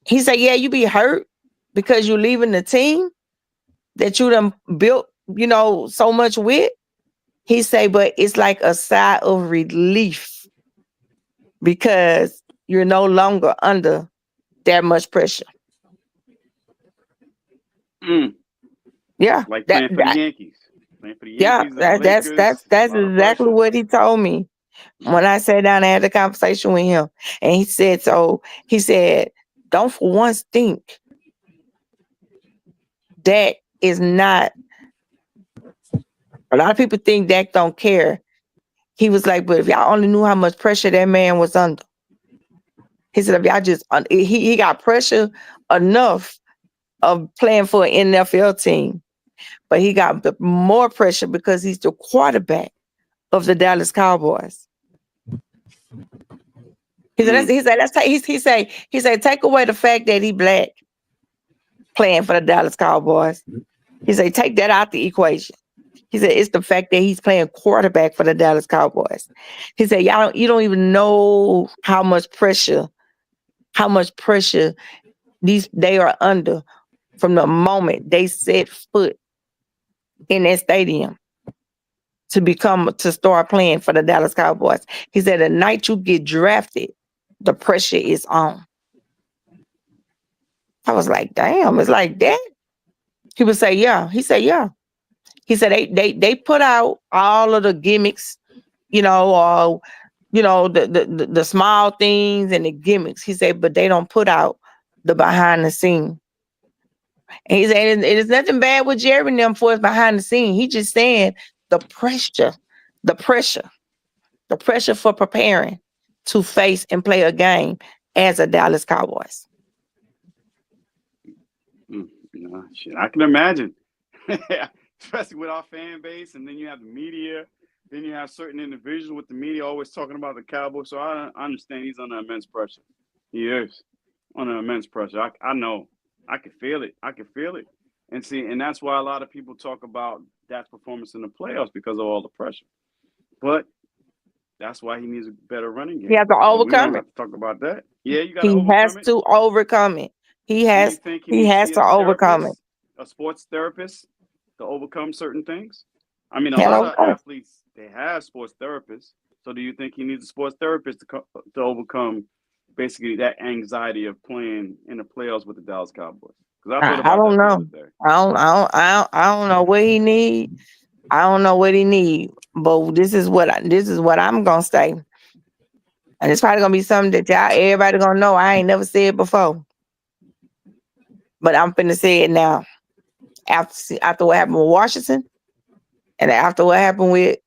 He said, yeah, you be hurt because you're leaving the team that you done built, so much with. He said, but it's like a sigh of relief because you're no longer under that much pressure. Yeah. like playing for the Yankees. Playing for the Yankees, That's exactly what he told me when I sat down and had a conversation with him. And he said, don't for once think Dak is not. A lot of people think Dak don't care. He was like, but if y'all only knew how much pressure that man was under. He said, if y'all just, he got pressure enough of playing for an NFL team, but he got more pressure because he's the quarterback of the Dallas Cowboys. He said, take away the fact that he black playing for the Dallas Cowboys. He said, take that out the equation. He said, it's the fact that he's playing quarterback for the Dallas Cowboys. He said, you don't even know how much pressure they are under from the moment they set foot in that stadium to start playing for the Dallas Cowboys. He said, the night you get drafted, the pressure is on. I was like, damn, it's like that? He would say, yeah. He said, yeah. He said they put out all of the gimmicks, the small things and the gimmicks. He said, but they don't put out the behind the scene. And he said, it is nothing bad with Jerry and them for his behind the scene. He just saying the pressure for preparing to face and play a game as a Dallas Cowboys. Shit, I can imagine. Especially with our fan base, and then you have the media, then you have certain individuals with the media always talking about the Cowboys. So I understand he's under immense pressure. He is under immense pressure. I know. I can feel it. And that's why a lot of people talk about Dak's performance in the playoffs because of all the pressure. But that's why he needs a better running game. He has to overcome it. Have to talk about that. Yeah, you got to overcome it. He has to overcome it. He has to overcome it. A sports therapist to overcome certain things? I mean, a lot of athletes, they have sports therapists. So do you think he needs a sports therapist to overcome basically that anxiety of playing in the playoffs with the Dallas Cowboys? I don't know. I don't know what he need. I don't know what he need. But this is what I'm gonna say. And it's probably gonna be something that everybody gonna know. I ain't never said before. But I'm finna say it now. After what happened with Washington, and after what happened with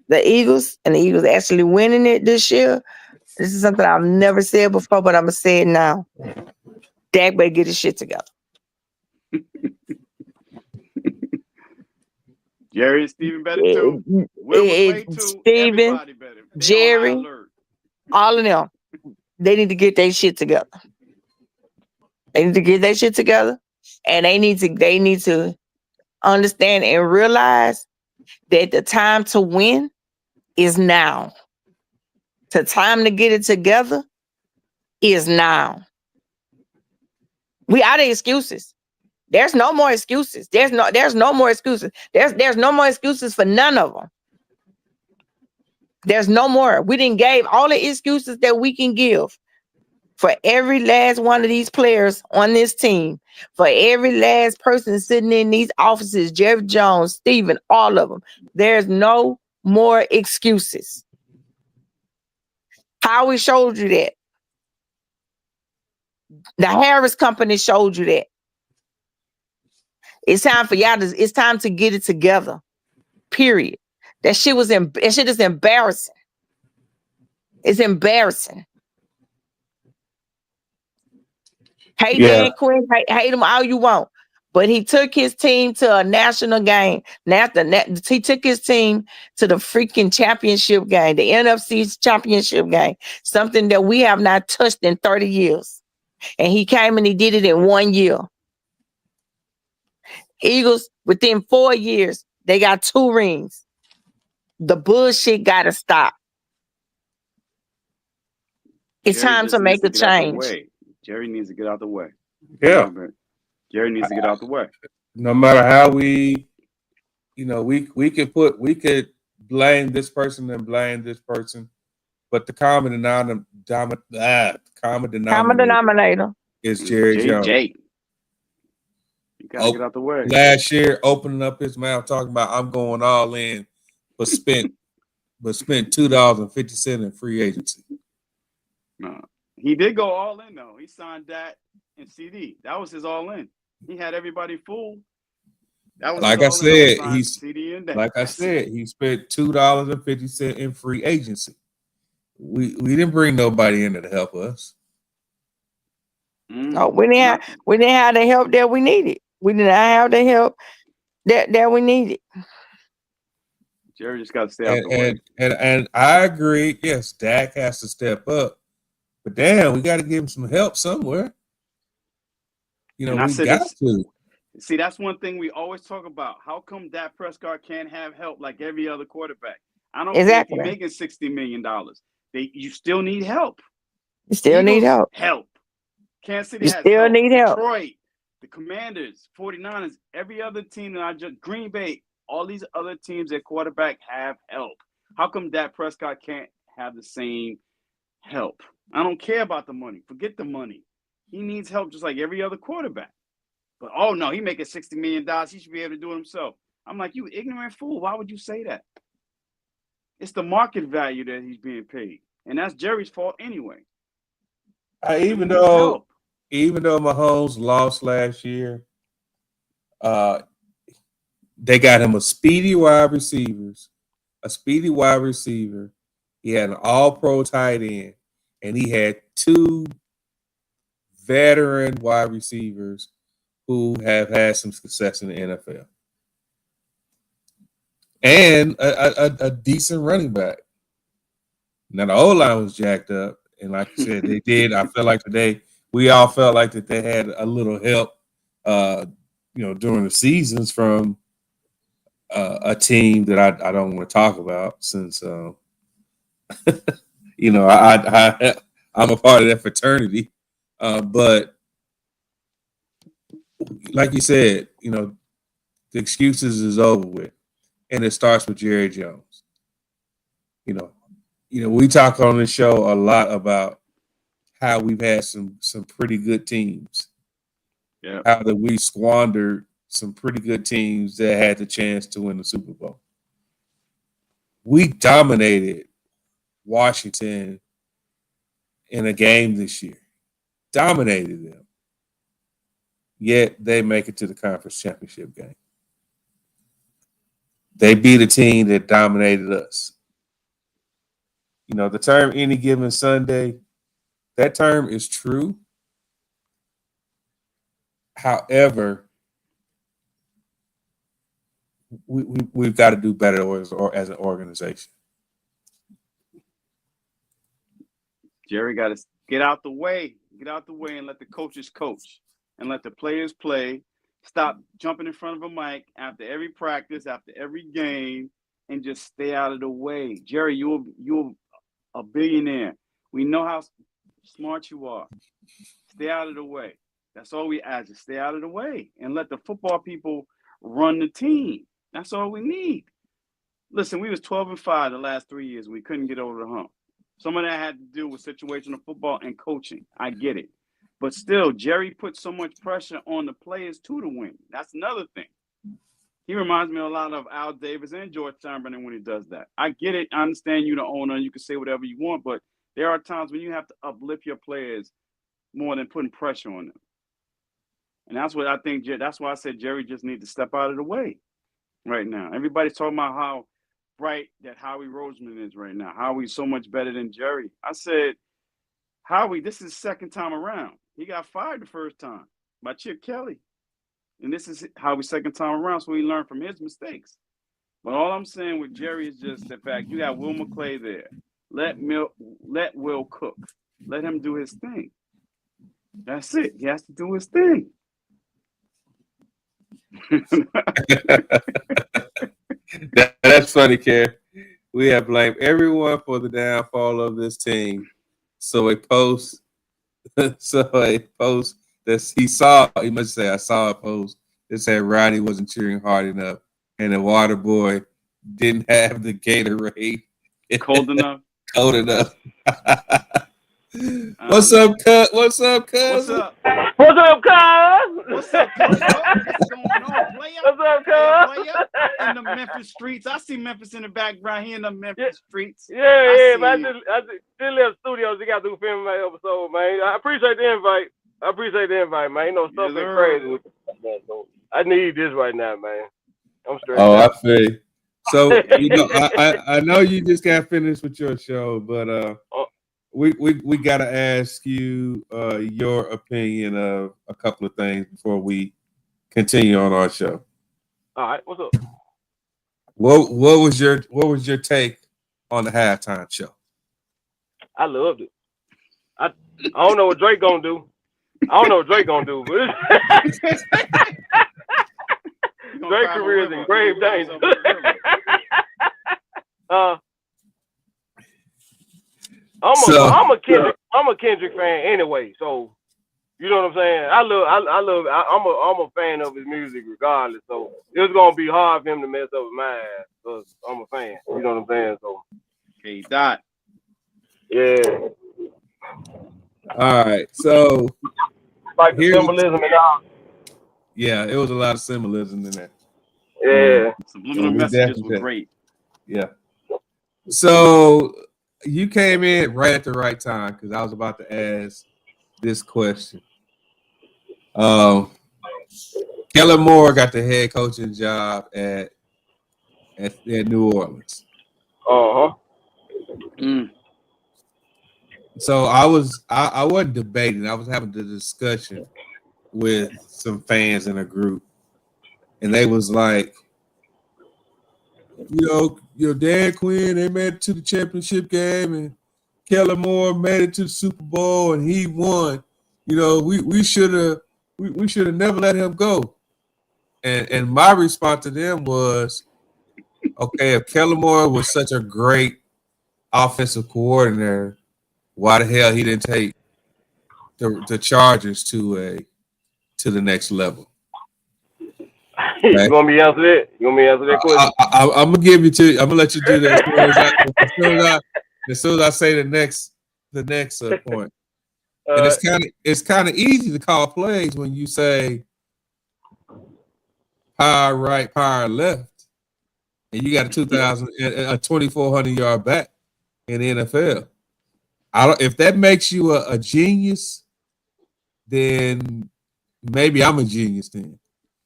the Eagles, and the Eagles actually winning it this year, this is something I've never said before, but I'm gonna say it now. Dak better get his shit together. Jerry and Steven better too. Will would play too. Steven, Everybody better. They Jerry, on high alert. all of them. They need to get their shit together. They need to get their shit together, and they need to understand and realize that the time to win is now. The time to get it together is now. We out of excuses. There's no more excuses. There's no more excuses. There's no more excuses for none of them. There's no more. We didn't gave all the excuses that we can give for every last one of these players on this team, for every last person sitting in these offices, Jeff Jones, Steven, all of them. There's no more excuses. Howie showed you that. The Harris Company showed you that. It's time for y'all it's time to get it together. Period. That shit is embarrassing. It's embarrassing. Hate Dan Quinn, hate him all you want. But he took his team to a national game. He took his team to the freaking championship game, the NFC's championship game, something that we have not touched in 30 years. And he came and he did it in 1 year. Eagles, within 4 years, they got 2 rings. The bullshit got to stop. It's time to make a change. Jerry needs to get out the way. Yeah. Jerry needs to get out the way. No matter how we could blame this person and blame this person, but the common denominator is Jerry Jones. You gotta get out the way. Last year, opening up his mouth talking about I'm going all in, but spent $2.50 in free agency. No, he did go all in though. He signed that and CD. That was his all in. He had everybody fooled. That was like I said. He spent $2.50 in free agency. We didn't bring nobody in to help us. No, we didn't have the help that we needed. We did not have the help that we needed. Jerry just got to stay out the way. And I agree. Yes, Dak has to step up, but damn, we got to give him some help somewhere. We got to. See, that's one thing we always talk about. How come Dak Prescott can't have help like every other quarterback? I don't care if you're making $60 million. You still need help. You still need help. Kansas City has still need help. Detroit, the Commanders, 49ers, every other team that Green Bay, all these other teams at quarterback have help. How come Dak Prescott can't have the same help? I don't care about the money. Forget the money. He needs help just like every other quarterback. But, oh, no, he making $60 million. He should be able to do it himself. I'm like, you ignorant fool. Why would you say that? It's the market value that he's being paid. And that's Jerry's fault anyway. Even though Mahomes lost last year, they got him a speedy wide receiver. He had an all-pro tight end, and he had 2 veteran wide receivers who have had some success in the NFL. And a decent running back. Now, the O-line was jacked up. And like you said, they did. I feel like today we all felt like that they had a little help, during the seasons from a team that I don't want to talk about since, I'm a part of that fraternity. But like you said, the excuses is over with, and it starts with Jerry Jones. We talk on this show a lot about how we've had some pretty good teams. Yeah. How that we squandered some pretty good teams that had the chance to win the Super Bowl. We dominated Washington in a game this year. Dominated them. Yet they make it to the conference championship game. They beat a team that dominated us. The term any given Sunday, that term is true. However, we've got to do better as an organization. Jerry got to get out the way and let the coaches coach and let the players play. Stop jumping in front of a mic after every practice, after every game, and just stay out of the way. Jerry, you're a billionaire. We know how smart you are. Stay out of the way. That's all we ask. Just stay out of the way and let the football people run the team. That's all we need. Listen, we was 12-5 the last 3 years. We couldn't get over the hump. Some of that had to do with situational football and coaching. I get it. But still, Jerry put so much pressure on the players to win. That's another thing. He reminds me a lot of Al Davis and George Steinbrenner when he does that. I get it. I understand you're the owner. You can say whatever you want, but there are times when you have to uplift your players more than putting pressure on them. And that's what I think. That's why I said Jerry just needs to step out of the way right now. Everybody's talking about how bright that Howie Roseman is right now. Howie's so much better than Jerry. I said, Howie, this is second time around. He got fired the first time by Chip Kelly. And this is Howie's second time around, so he learned from his mistakes. But all I'm saying with Jerry is just the fact you got Will McClay there. Let Will cook. Let him do his thing. That's it. He has to do his thing. That's funny, Kerr. We have blamed everyone for the downfall of this team. So a post that he must say, I saw a post that said Ronnie wasn't cheering hard enough and the water boy didn't have the Gatorade cold enough. What's up, cuz? What's up, cuz? What's up? What's up, cuz? What's up, cuz? What's going on, player? What's up, cuz? In the Memphis streets. I see Memphis in the background here in the Memphis streets. Yeah, man. I just left studios. They got to film my episode, man. I appreciate the invite. Man. You know, stuff is crazy. I need this right now, man. I'm straight. Oh, I feel you. So, I know you just got finished with your show, but we got to ask you your opinion of a couple of things before we continue on our show. All right, what's up? What was your take on the halftime show? I loved it. I don't know what Drake gonna do. But Drake's career is in grave danger. I'm a Kendrick fan anyway, so you know what I'm saying. I'm a fan of his music regardless. So it's gonna be hard for him to mess up my ass because I'm a fan. You know what I'm saying. So K-Dot. Yeah. All right. So like the symbolism and all. Yeah, it was a lot of symbolism in there. Yeah. Subliminal messages were great. Yeah. So you came in right at the right time because I was about to ask this question. Kellen Moore got the head coaching job at New Orleans. So I wasn't debating. I was having the discussion with some fans in a group, and they was like, Dan Quinn, they made it to the championship game, and Kellen Moore made it to the Super Bowl, and he won. We should have never let him go. And my response to them was, okay, if Kellen Moore was such a great offensive coordinator, why the hell he didn't take the Chargers to the next level? Okay. You want me to answer that? Question? I'm gonna give you to. I'm gonna let you do that as soon as I say the next point. And it's kind of easy to call plays when you say power right, power left, and you got a 2,400 yard back in the NFL. If that makes you a genius, then maybe I'm a genius then.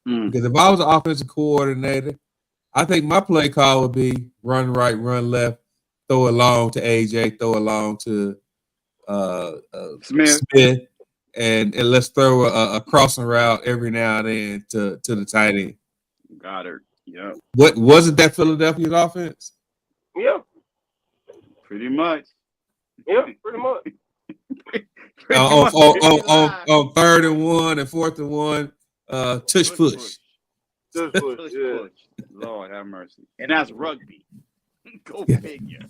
Because if I was an offensive coordinator, I think my play call would be run right, run left, throw it long to AJ, throw it long to Smith, and let's throw a crossing route every now and then to the tight end. Goddard. Yeah. What wasn't that Philadelphia's offense? Yeah. Pretty much. Yeah, pretty much. On 3rd and 1 and 4th and 1, tush push. Just push. Yeah. Lord have mercy. And that's rugby. Go figure.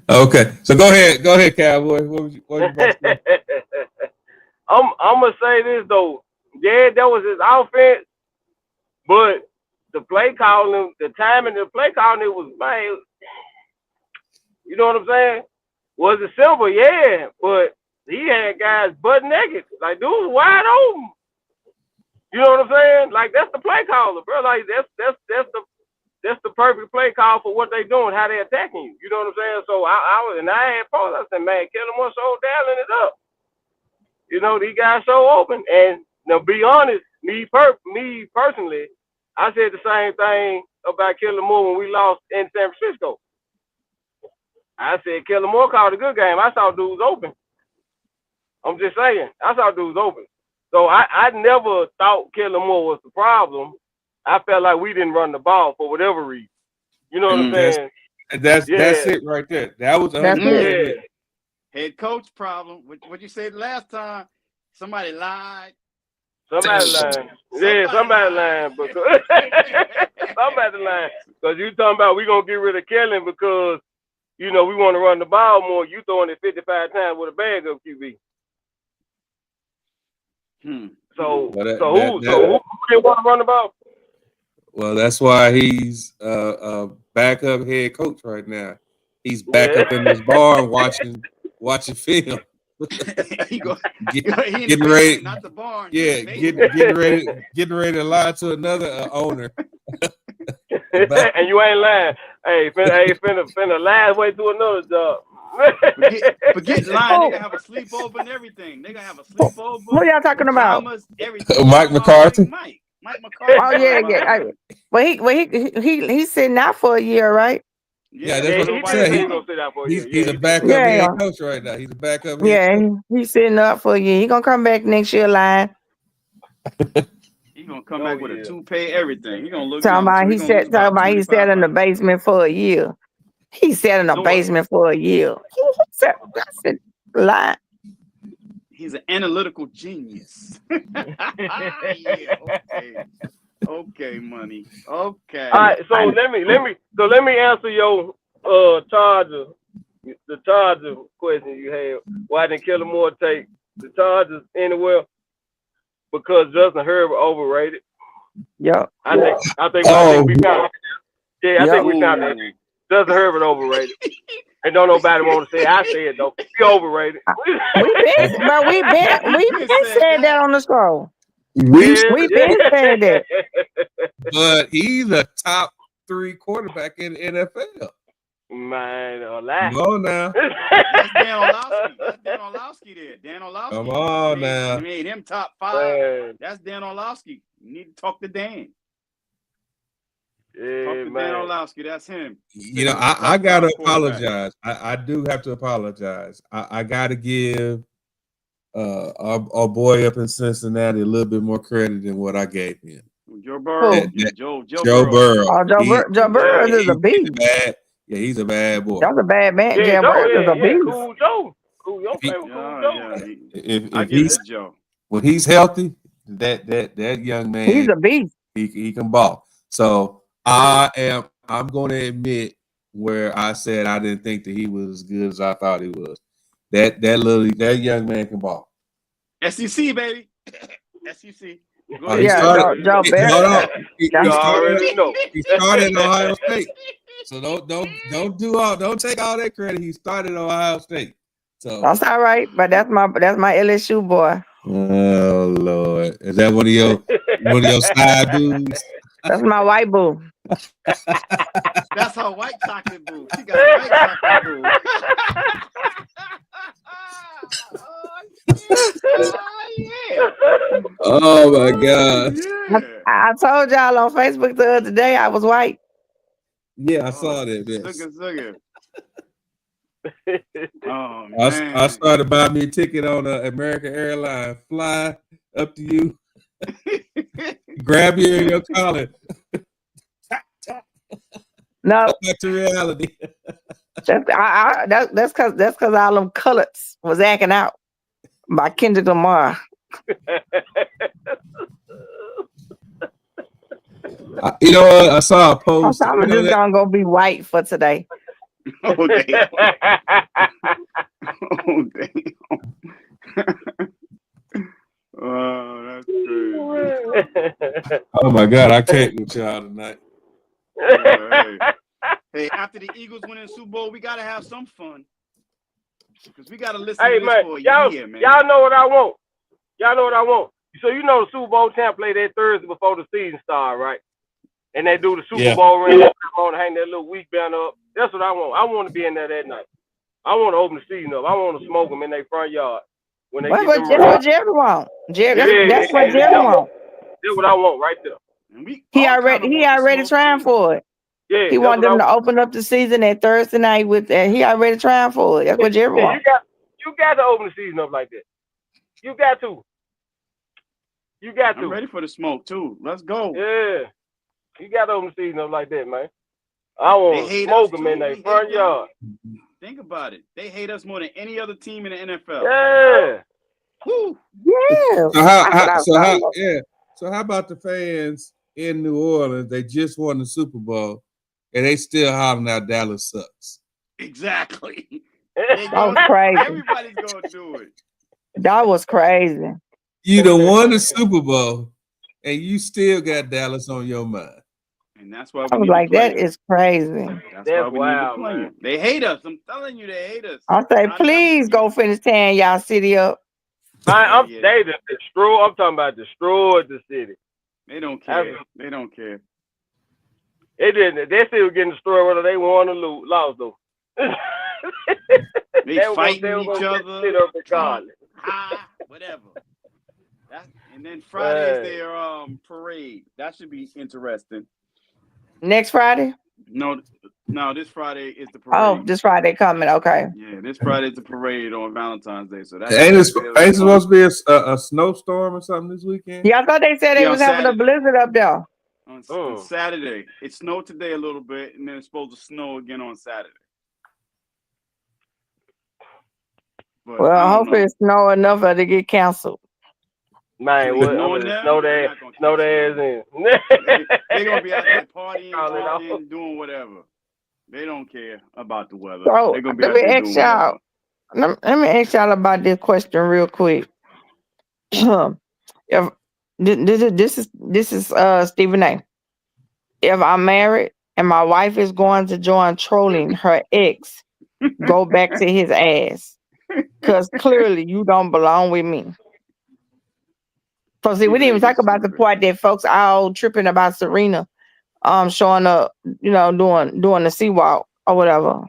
Okay, so go ahead, Cowboy. What was you about to say? I'm gonna say this though. Yeah, that was his offense, but the play calling, the timing, the play calling, it was, man. You know what I'm saying? Was it simple? Yeah, but he had guys butt naked. Like, dude was wide open. You know what I'm saying? Like, that's the play caller, bro. Like, that's the perfect play call for what they doing, how they attacking you. You know what I'm saying? So I had posed. I said, man, kill him so dialing it up. You know, these guys so open. And now, be honest, me personally, I said the same thing about Kellen Moore when we lost in San Francisco. I said Kellen Moore called a good game. I saw dudes open. I'm just saying, I saw dudes open. So I never thought Kellen Moore was the problem. I felt like we didn't run the ball for whatever reason. You know what I'm saying? That's it right there. That was 100%. Head coach problem. What you said last time? Somebody lied. Somebody lying. Yeah, somebody lying. Because somebody lying. Because you talking about we going to get rid of Kellen because, you know, we want to run the ball more. You throwing it 55 times with a bag of QB. So who didn't want to run the ball? Well, that's why he's a backup head coach right now. He's back up in his barn watching film. Getting ready, not the barn. Yeah, getting ready to lie to another owner. And you ain't lying. Hey, finna lie way to another job. Forget lying. They gonna have a sleepover and everything. They gonna have a sleepover. Who y'all talking about? Mike McCarthy. Mike McCarthy. Oh yeah. Well, he's sitting out for a year, right? Yeah, that's what I'm saying. He's a backup head coach right now. He's a backup head coach. He's sitting up for a year. He gonna come back next year, line. He's gonna come back with a toupee, everything. He gonna look. Talking about he sat in the basement for a year. He sat in the basement for a year. I said, lie. He's an analytical genius. Yeah, okay, money. Okay. All right, so let me answer your Charger question you had. Why didn't Kellen Moore take the Chargers anywhere? Because Justin Herbert overrated. Yep. I think we found it. Yeah, I think we found that. Justin Herbert overrated. And don't nobody want to say I said though. He overrated. We've been saying that on the show. We've been saying that. But he's a top 3 quarterback in the NFL. Man, a lie. Come on now. That's Dan Orlovsky there. Dan Orlovsky. Come on now. He made him top 5. That's Dan Orlovsky. You need to talk to Dan. Yeah, talk to man. Dan Orlovsky. That's him. You know, I got to apologize. I do have to apologize. I got to give our boy up in Cincinnati a little bit more credit than what I gave him. Joe Burrow. Joe Burrow. Joe Burrow is a beast. He's a bad boy. That's a bad man. Yeah, Joe Burrow is a beast. Cool Joe. Cool Joe. If he's Joe. When he's healthy, that young man, he's a beast. He can ball. So I'm going to admit where I said I didn't think that he was as good as I thought he was. That young man can ball. SEC baby. SEC. He started in Ohio State. So don't take all that credit. He started Ohio State. So that's all right, but that's my LSU boy. Oh Lord, is that one of your side dudes? That's my white boo. That's her white chocolate boo. She got a white chocolate boo. Oh my God. I told y'all on Facebook the other day I was white. Yeah, I saw that. Sugar. Oh, man. I started buying me a ticket on American Airlines. Fly up to you. Grab you in your collar. No, Back to reality. that's because all them colors was acting out by Kendrick Lamar. You know what? I saw a post. I'm You know just that gonna go be white for today. Oh damn! Oh damn! Oh, that's crazy. Oh my God, I can't with y'all tonight. Hey, after the Eagles win the Super Bowl, we gotta have some fun because we gotta listen Hey to this man, for a year, man. y'all know what I want. Y'all know what I want. So you know the Super Bowl champ play that Thursday before the season start, right? And they do the Super Bowl ring. I want to hang that little weak band up. That's what I want. I want to be in there that night. I want to open the season up. I want to smoke them in their front yard when they get them. That's what Jerry want. That's what Jerry want. That's what I want right there. And he already trying for it. Yeah, he want them to open up the season that Thursday night with. He already trying for it. That's what Jerry want. You got to open the season up like that. You got to. I'm ready for the smoke too. Let's go. Yeah. You got to open the season up like that, man. I want to smoke them in their front yard. Think about it. They hate us more than any other team in the NFL. Yeah. Woo. Yeah. So how about the fans in New Orleans? They just won the Super Bowl, and they still hollering out Dallas sucks. Exactly. That was crazy. Everybody's gonna do it. That was crazy. You done won the Super Bowl, and you still got Dallas on your mind. And that's why I was like, that is crazy. That's why we need to play them. They hate us. I'm telling you, they hate us. I say, please go finish tearing y'all city up. They just destroyed. I'm talking about destroyed the city. They don't care. They don't care. They didn't. They still getting destroyed whether they won or lost though. They fighting each other. Whatever. And then Friday is their parade. That should be interesting. Next Friday? No, this Friday is the parade. Oh, this Friday coming. Okay. Yeah, this Friday is the parade on Valentine's Day. So that's ain't supposed to be a snowstorm or something this weekend? Yeah, I thought they said they was having a blizzard up there. On Saturday. It snowed today a little bit, and then it's supposed to snow again on Saturday. But well, hopefully it's snow enough to get canceled. Man, snow their ass in. They're gonna be out there partying, doing whatever. They don't care about the weather. So, they're gonna be out there doing whatever. Let me ask y'all about this question real quick. If this is Stephen A. If I'm married and my wife is going to join trolling her ex, go back to his ass. Because clearly you don't belong with me. So see, we didn't even talk about the part that folks all tripping about Serena showing up, doing the sea walk or whatever.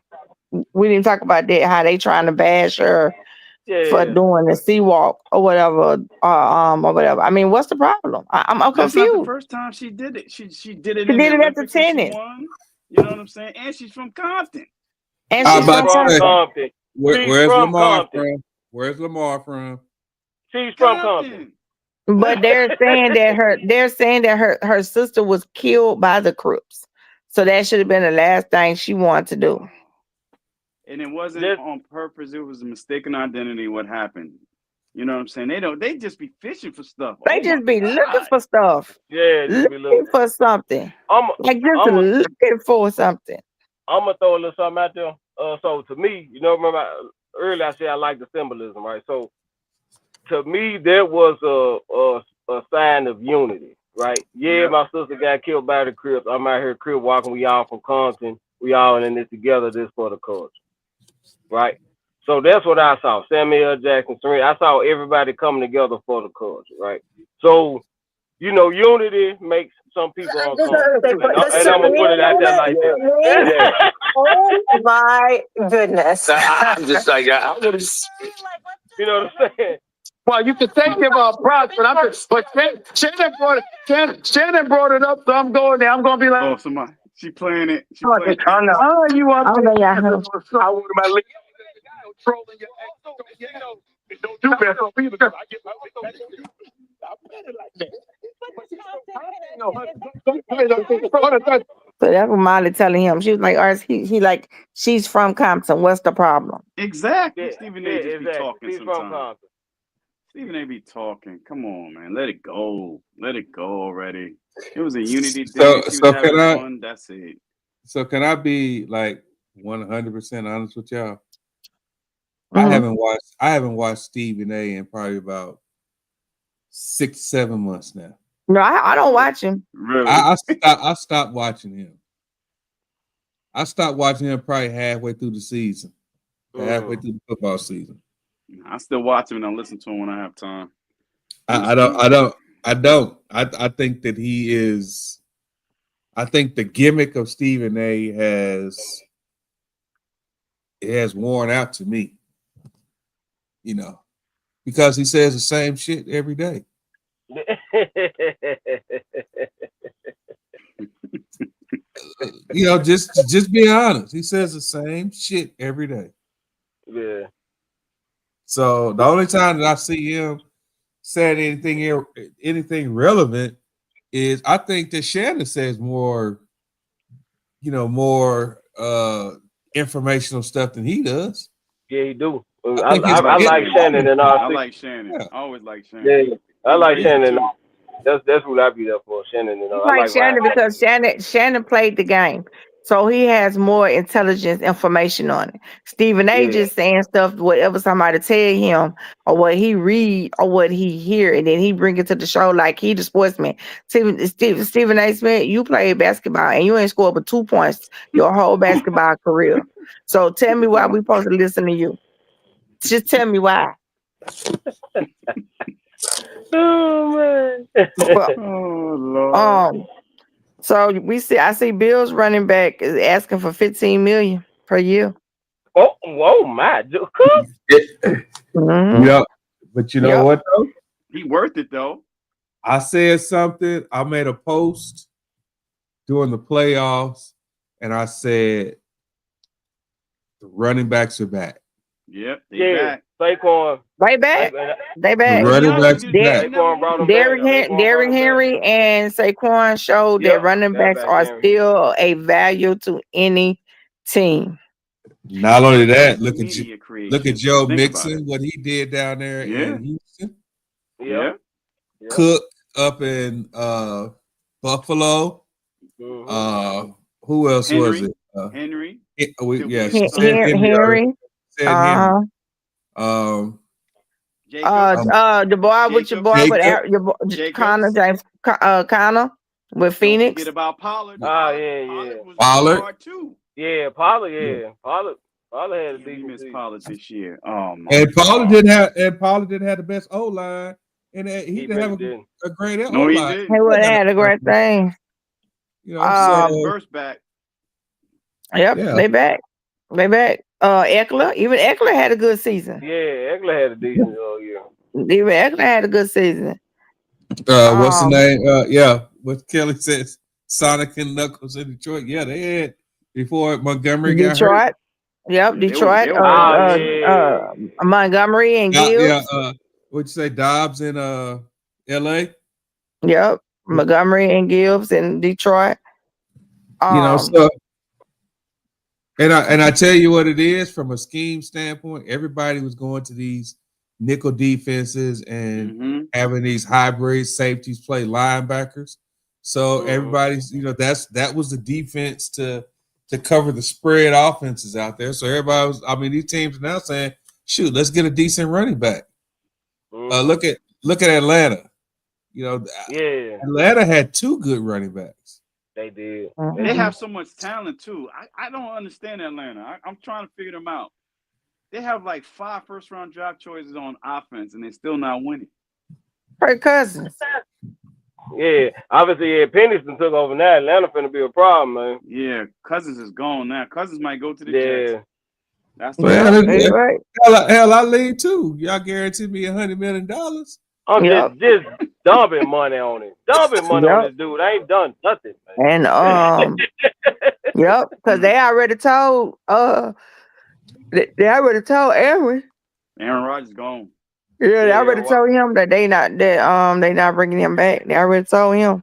We didn't talk about that, how they trying to bash her for doing the sea walk or whatever, or whatever. I mean, what's the problem? I'm confused. That's not the first time she did it. She did it. She did it at the tennis. You know what I'm saying? And she's from Compton. And she's from Compton. Where's Lamar from? Where's Lamar from? She's from Compton. But they're saying that her sister was killed by the Crips. So that should have been the last thing she wanted to do. And it wasn't on purpose. It was a mistaken identity. What happened? You know what I'm saying? They just be fishing for stuff. They just be looking for stuff. Yeah, looking for something. Looking for something. I'm gonna throw a little something out there. So to me, remember earlier I said I like the symbolism, right? So to me, there was a sign of unity, right? Yeah, my sister got killed by the Crips. I'm out here Crip walking. We all from Compton. We all in this together. This for the culture, right? So that's what I saw. Samuel Jackson, Serena. I saw everybody coming together for the culture, right? So, unity makes some people uncomfortable. And I'm going to put it out there like that. Oh, my goodness. I'm just like, you know what I'm saying? Well, you can thank him props, but Shannon brought it up, so I'm going there. I'm going to be like, oh, somebody, she playing it. You want my trolling your ex. Don't do that. I'm better like that. So that's what Molly telling him. She was like, "Ars, he like, she's from Compton. What's the problem?" Exactly. Yeah, Stephen yeah, A. just be exactly. talking He's from sometimes. Compton. Stephen A. be talking. Come on, man. Let it go. Let it go already. It was a unity thing. She was having fun. That's it. So can I be like 100% honest with y'all? Mhm. I haven't watched Stephen A. in probably about 6-7 months now. No, I don't watch him. Really? I stopped watching him. I stopped watching him probably halfway through the season, halfway through the football season. I still watch him and I listen to him when I have time. I think that he is. I think the gimmick of Stephen A. has worn out to me. You know, because he says the same shit every day. You know, just be honest. He says the same shit every day. Yeah. So the only time that I see him saying anything relevant is I think that Shannon says more, more informational stuff than he does. Yeah, he do. I I like Shannon and I like Shannon. Yeah. I always like Shannon. Yeah, I like Shannon. Too. That's what I be there for, Shannon. And I like Shannon Ryan. because Shannon played the game, so he has more intelligence information on it. Stephen A. just saying stuff whatever somebody tell him or what he read or what he hear, and then he bring it to the show like he the sportsman. Stephen A. Smith, you played basketball and you ain't scored but 2 points your whole basketball career. So tell me why we supposed to listen to you. Just tell me why. Oh man. But, oh Lord. So I see Bills running back is asking for $15 million per year. Oh my, Mm-hmm. Yeah, but you know what though? He worth it though. I said something. I made a post during the playoffs, and I said the running backs are back. Yep, they back. Saquon. They back. They back. The running backs are back. Derrick Henry and Saquon showed that running backs are still a value to any team. Not only that, look at Joe Think Mixon, what he did down there in Houston. Yeah. Cook up in Buffalo. Who else Henry. was it? Henry. Henry. The boy with your boy with Connor James Connor with Phoenix. Don't forget about Pollard. Pollard. Too. Yeah, Pollard. Yeah, Pollard had a decent season. Pollard this year. Oh my. And Pollard didn't have the best O line, and he didn't have a great O line. He didn't. He would have had a great thing. You know, first back. Yep, they back. Eckler had a good season. Yeah, Eckler had a decent year. Even Eckler had a good season. What's the name? What Kelly says, Sonic and Knuckles in Detroit. Yeah, they had before Montgomery got hurt. Yep, Detroit. Montgomery and Gibbs. What'd you say, Dobbs in L.A.? Yep, Montgomery and Gibbs in Detroit. So. And I tell you what it is from a scheme standpoint. Everybody was going to these nickel defenses and having these hybrid safeties play linebackers. So everybody's, that was the defense to cover the spread offenses out there. So everybody was. I mean, these teams are now saying, "Shoot, let's get a decent running back." Look at Atlanta. Atlanta had 2 good running backs. They did. They have so much talent too. I don't understand Atlanta. I'm trying to figure them out. They have like 5 first-round draft choices on offense, and they're still not winning. Kirk Cousins. Yeah, obviously, Pennington took over now. Atlanta finna be a problem, man. Yeah, Cousins is gone now. Cousins might go to the Jets. That's right. Hell, I lead too. Y'all guaranteed me $100 million. I'm just dumping money on it. Dumping money on this dude. I ain't done nothing, man. And because they already told Aaron. Aaron Rodgers gone. Yeah, they already told him that they not bringing him back. They already told him.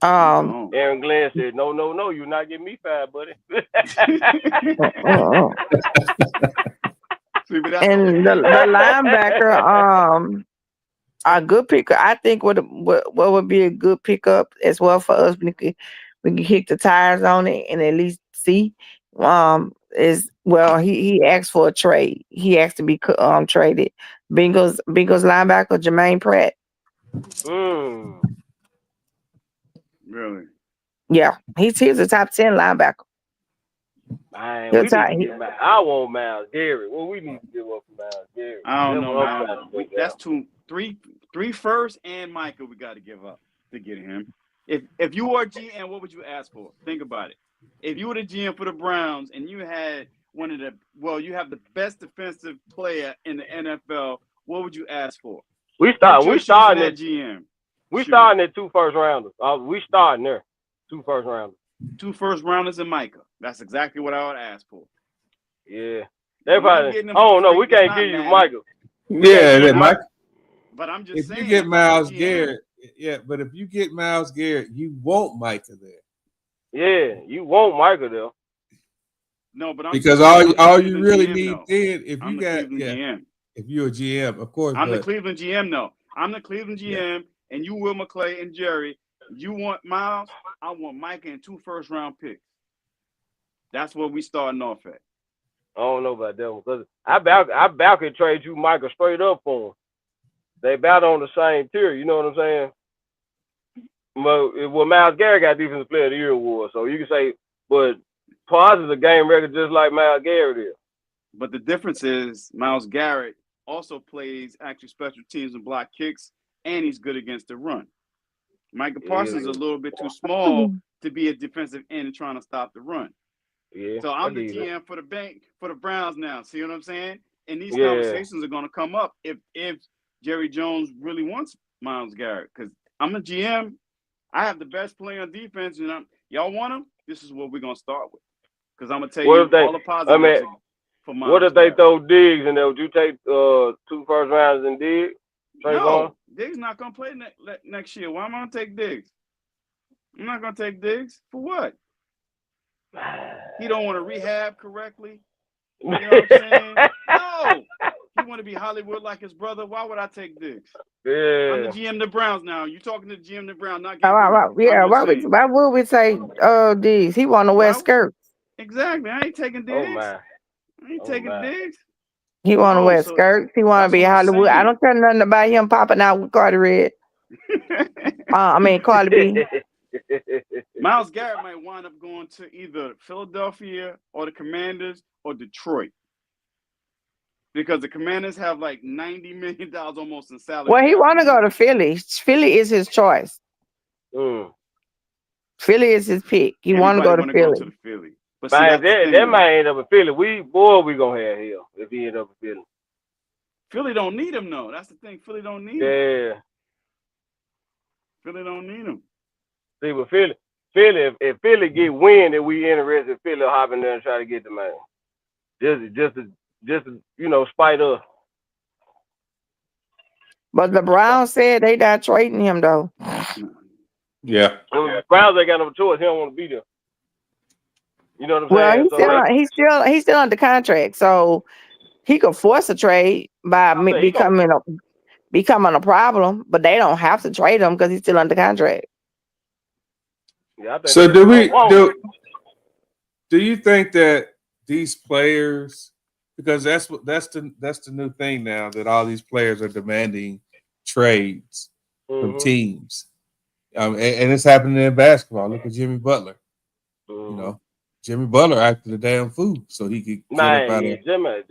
Aaron Glenn said, "No, you're not getting me fired, buddy." And the linebacker, a good pickup. I think what would be a good pickup as well for us. We can kick the tires on it and at least see. Is well, he asked for a trade. He asked to be traded. Bengals linebacker Jermaine Pratt. Really? Yeah, he's a top 10 linebacker. Man, we need to get I want Myles Garrett. Well, we need to give up for Myles Garrett. I don't know, man. That's three first and Micah we got to give up to get him. If you were GM, what would you ask for? Think about it. If you were the GM for the Browns and you had you have the best defensive player in the NFL, what would you ask for? We starting at GM. We starting at 2 first rounders. We starting there. 2 first rounders. 2 first rounders and Micah. That's exactly what I would ask for. Yeah. They probably. Oh no, we can't give you Micah. Yeah, Mike. But I'm just saying. If you get Myles Garrett, but if you get Myles Garrett, you want Micah there. Yeah, you want Micah there. No, but because all you really need then, if you got GM. If you're a GM, of course. I'm the Cleveland GM, though. I'm the Cleveland GM, and you, Will McClay and Jerry. You want Myles? I want Micah and 2 first-round picks. That's what we starting off at. I don't know about that one because I about could trade you Micah straight up for him. They about on the same tier, you know what I'm saying? Well, Myles Garrett got Defensive Player of the Year award, so you can say, but Paz is a game record just like Myles Garrett is. But the difference is Myles Garrett also plays actually special teams and block kicks, and he's good against the run. Micah Parsons is a little bit too small to be a defensive end and trying to stop the run. Yeah, so I'm the GM for the Browns now. See what I'm saying? And these conversations are going to come up if Jerry Jones really wants Myles Garrett, because I'm a GM. I have the best player on defense, and y'all want him? This is what we're going to start with, because I'm going to tell you all the positives for Myles. What if they throw Diggs in there? Would you take 2 first rounders and Diggs? No, Diggs not going to play next year. Why am I going to take Diggs? I'm not going to take Diggs. For what? He don't want to rehab correctly. You know what I'm saying? No. He want to be Hollywood like his brother. Why would I take Diggs? Yeah. I'm the GM of the Browns now. You talking to the GM of the Browns, not why would we say Diggs? He want to wear skirts. Exactly. I ain't taking Diggs. I ain't taking Diggs. He want to wear skirts. He want to be Hollywood. I don't care nothing about him popping out with Cardi Red. Cardi B. Myles Garrett might wind up going to either Philadelphia or the Commanders or Detroit, because the Commanders have like $90 million almost in salary. Well, he want to go to Philly. Philly is his choice. Philly is his pick. He want to go to Philly. But that might end up in Philly. We gonna have him if he end up in Philly. Philly don't need him though. That's the thing. Philly don't need him. Yeah. Philly don't need him. See, but Philly, if Philly get wind that we interested, Philly will hop in there and try to get the man. Just to spite us. But the Browns said they not trading him though. Yeah. The Browns ain't got no choice. He don't want to be there. You know what I'm saying? He's still under contract, so he could force a trade by becoming a problem. But they don't have to trade him because he's still under contract. Yeah, so do you think that these players, because that's the new thing now, that all these players are demanding trades from teams, and it's happening in basketball. Look at Jimmy Butler. You know, Jimmy Butler acted a damn fool so he could get up out of.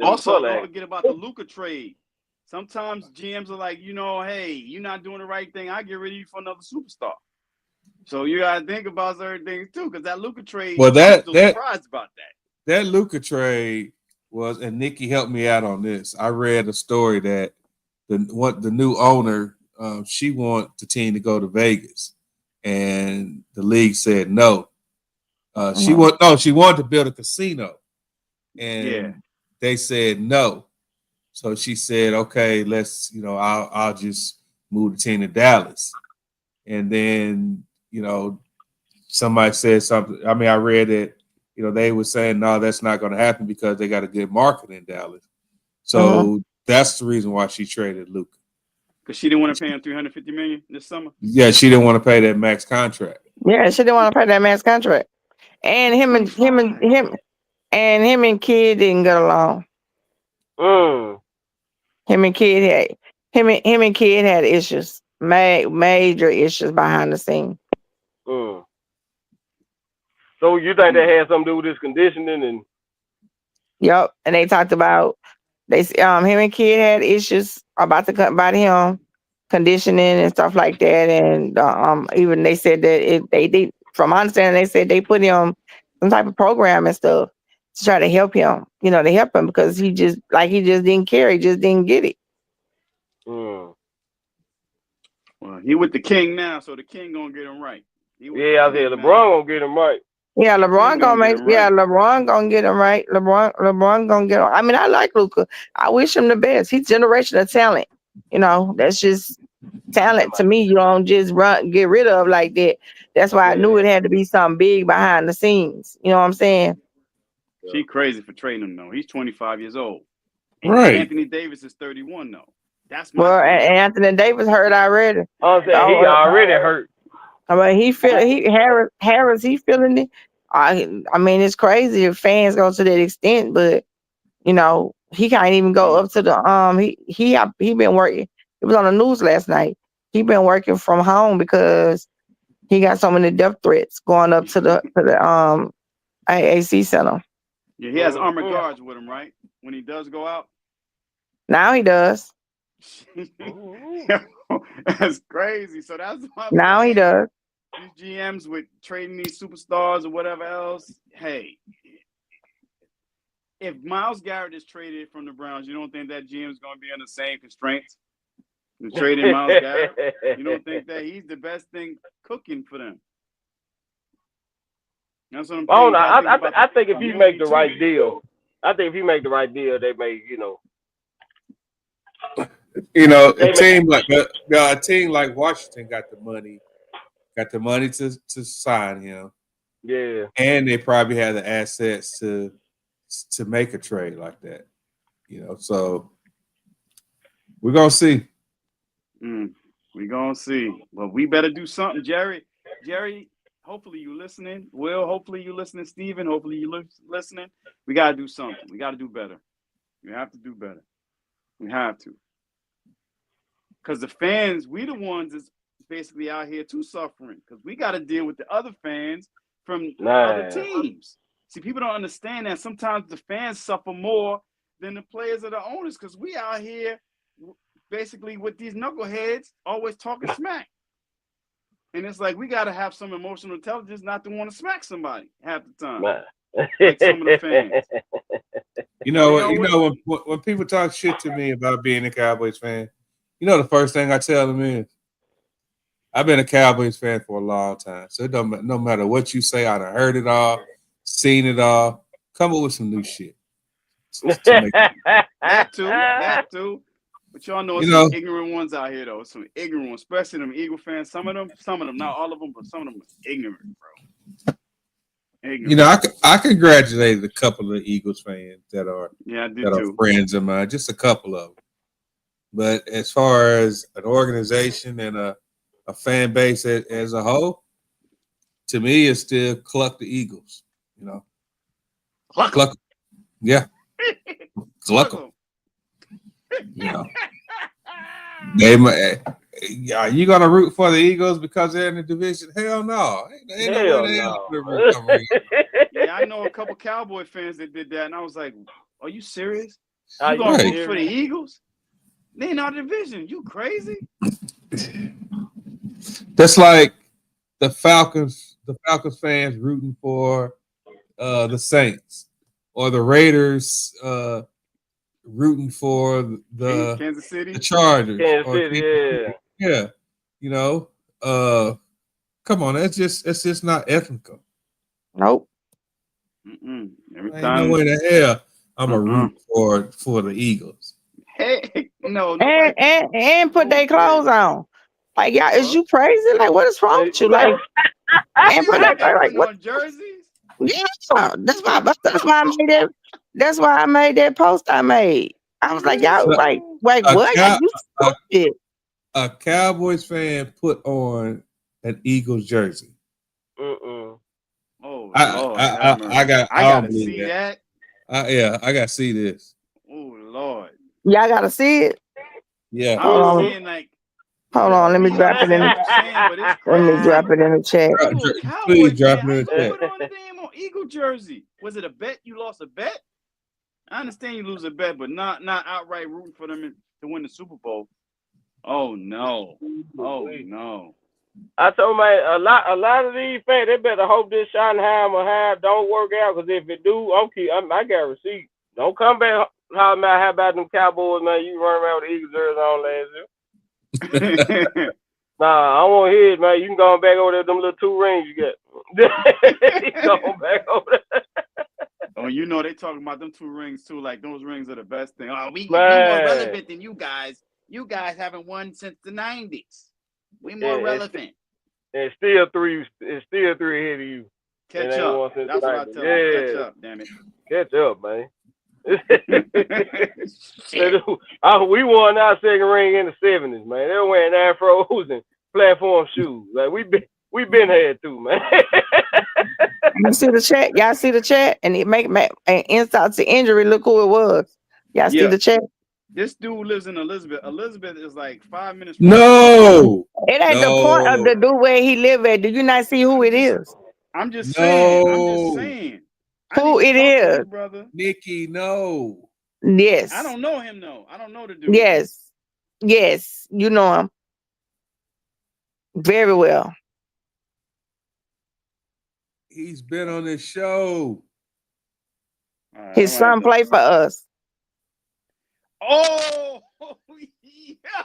Also, don't forget about the Luka trade. Sometimes GMs are like, hey, you're not doing the right thing. I get rid of you for another superstar. So you gotta think about certain things too, because that Luka trade. Well, I'm still surprised about that. That Luka trade was, and Nikki helped me out on this. I read a story that the new owner, she wanted the team to go to Vegas, and the league said no. She wanted to build a casino, and they said no. So she said, okay, let's, I'll just move the team to Dallas. And then, somebody said something. I mean, I read it. They were saying, no, that's not going to happen because they got a good market in Dallas. So that's the reason why she traded Luka. Because she didn't want to pay him $350 million this summer. Yeah, she didn't want to pay that max contract. Yeah, she didn't want to pay that max contract. And him and Kid didn't get along. Him and Kid had issues, major issues behind the scene. So you think that had something to do with his conditioning and? Yep, and they talked about him and Kid had issues about him conditioning and stuff like that, and even they said that they from my understanding they said they put him some type of program and stuff to try to help him, to help him because he just didn't care, he just didn't get it. Well, he with the king now, so the king gonna get him right. I said LeBron gonna get him right. Yeah, LeBron LeBron gonna get him right. LeBron gonna get him. I mean, I like Luka. I wish him the best. He's generational talent. That's just talent to me. You don't just get rid of like that. That's why I knew it had to be something big behind the scenes. You know what I'm saying? She crazy for trading him though. He's 25 years old. Right. Anthony Davis is 31 though. That's and Anthony Davis hurt already. I'm saying he already hurt. I mean, Harris, he feeling it. I mean, it's crazy if fans go to that extent, but he can't even go up to the he been working. It was on the news last night. He been working from home because he got so many death threats going up to the AAC center. Yeah, he has armored guards with him, right? When he does go out. Now he does. That's crazy. So that's why now he does. These GMs with trading these superstars or whatever else. Hey, if Myles Garrett is traded from the Browns, you don't think that GM is going to be under the same constraints? Trading Myles Garrett, you don't think that he's the best thing cooking for them? That's what I'm saying. I think if he make the right deal, they may, a team like Washington got the money to sign him. Yeah. And they probably have the assets to make a trade like that. So we're gonna see. We're gonna see. But we better do something, Jerry. Jerry, hopefully you listening. Will, hopefully you listening. Steven, hopefully you listening. We gotta do something. We gotta do better. We have to do better. We have to. Because the fans, we the ones that's basically out here too suffering. Because we got to deal with the other fans from other teams. See, people don't understand that sometimes the fans suffer more than the players or the owners. Because we out here basically with these knuckleheads always talking smack. And it's like we got to have some emotional intelligence not to want to smack somebody half the time. Like some of the fans. When people talk shit to me about being a Cowboys fan, the first thing I tell them is, I've been a Cowboys fan for a long time. So it don't, no matter what you say, I've heard it all, seen it all. Come up with some new shit. That too. But y'all know some ignorant ones out here, though. Some ignorant ones, especially them Eagle fans. Some of them, not all of them, but some of them are ignorant, bro. Ignorant. I congratulated a couple of Eagles fans that are too. Friends of mine, just a couple of them. But as far as an organization and a fan base as a whole, to me, it's still cluck the Eagles. Cluck them. Yeah. Cluck them. Are you gonna root for the Eagles because they're in the division? Hell no. Yeah, I know a couple Cowboy fans that did that, and I was like, "Are you serious? You gonna root for the Eagles? They in our division. You crazy?" That's like the Falcons fans rooting for the Saints, or the Raiders rooting for the Kansas City, the Chargers. Kansas City, yeah. Come on, it's just not ethical. Nope. Every Ain't time. no way to hell I'm a root for the Eagles. Hey, no. And put their clothes on. Like, y'all, is you crazy? Like, what is wrong with you? Like, And put that Putting on jerseys. Yeah, that's why I made that. That's why I made that post I made. I was like, y'all, So, wait, a, what? cow, You a, stupid. a Cowboys fan put on an Eagles jersey. Mm-mm. Oh Lord, I gotta don't believe see that. I gotta see this. Oh Lord, Y'all gotta see it. Yeah. I'm just saying, like, Hold on, let me drop it in. what you're saying, but it's Let me crazy. drop it in the chat. You little Cowboy Please drop fan, it how in you the gonna chat. put on the damn Eagle jersey? Was it a bet? You lost a bet? I understand you lose a bet, but not outright rooting for them to win the Super Bowl. Oh no! Oh no! I told man, a lot of these fans, they better hope this Schottenheimer don't work out, because if it do, I got receipts. Don't come back how about them Cowboys, man? You run around with the Eagles jersey on last year. Nah, I want to hear it, man. You can go back over there, them little 2 rings you got. Go back over there. Oh, you know they talking about them 2 rings too, like those rings are the best thing. Oh, we more relevant than you guys. You guys haven't won since the 90s. We more relevant. And still 3 ahead of you. Catch up. That's what I tell you. Catch up, damn it. Catch up, man. We won our second ring in the 70s, man. They were wearing afros and platform shoes. Like we been here too, man. You see the chat? Y'all see the chat? And it make insult to injury. Look who it was. Y'all see the chat? This dude lives in Elizabeth. Elizabeth is like 5 minutes. No, it ain't the point of the dude where he live at. Do you not see who it is? I'm just saying. Who it is, you, brother? Nikki, no. Yes. I don't know him though. I don't know the dude. Yes, you know him very well. He's been on this show. His son played for us. Oh, yeah.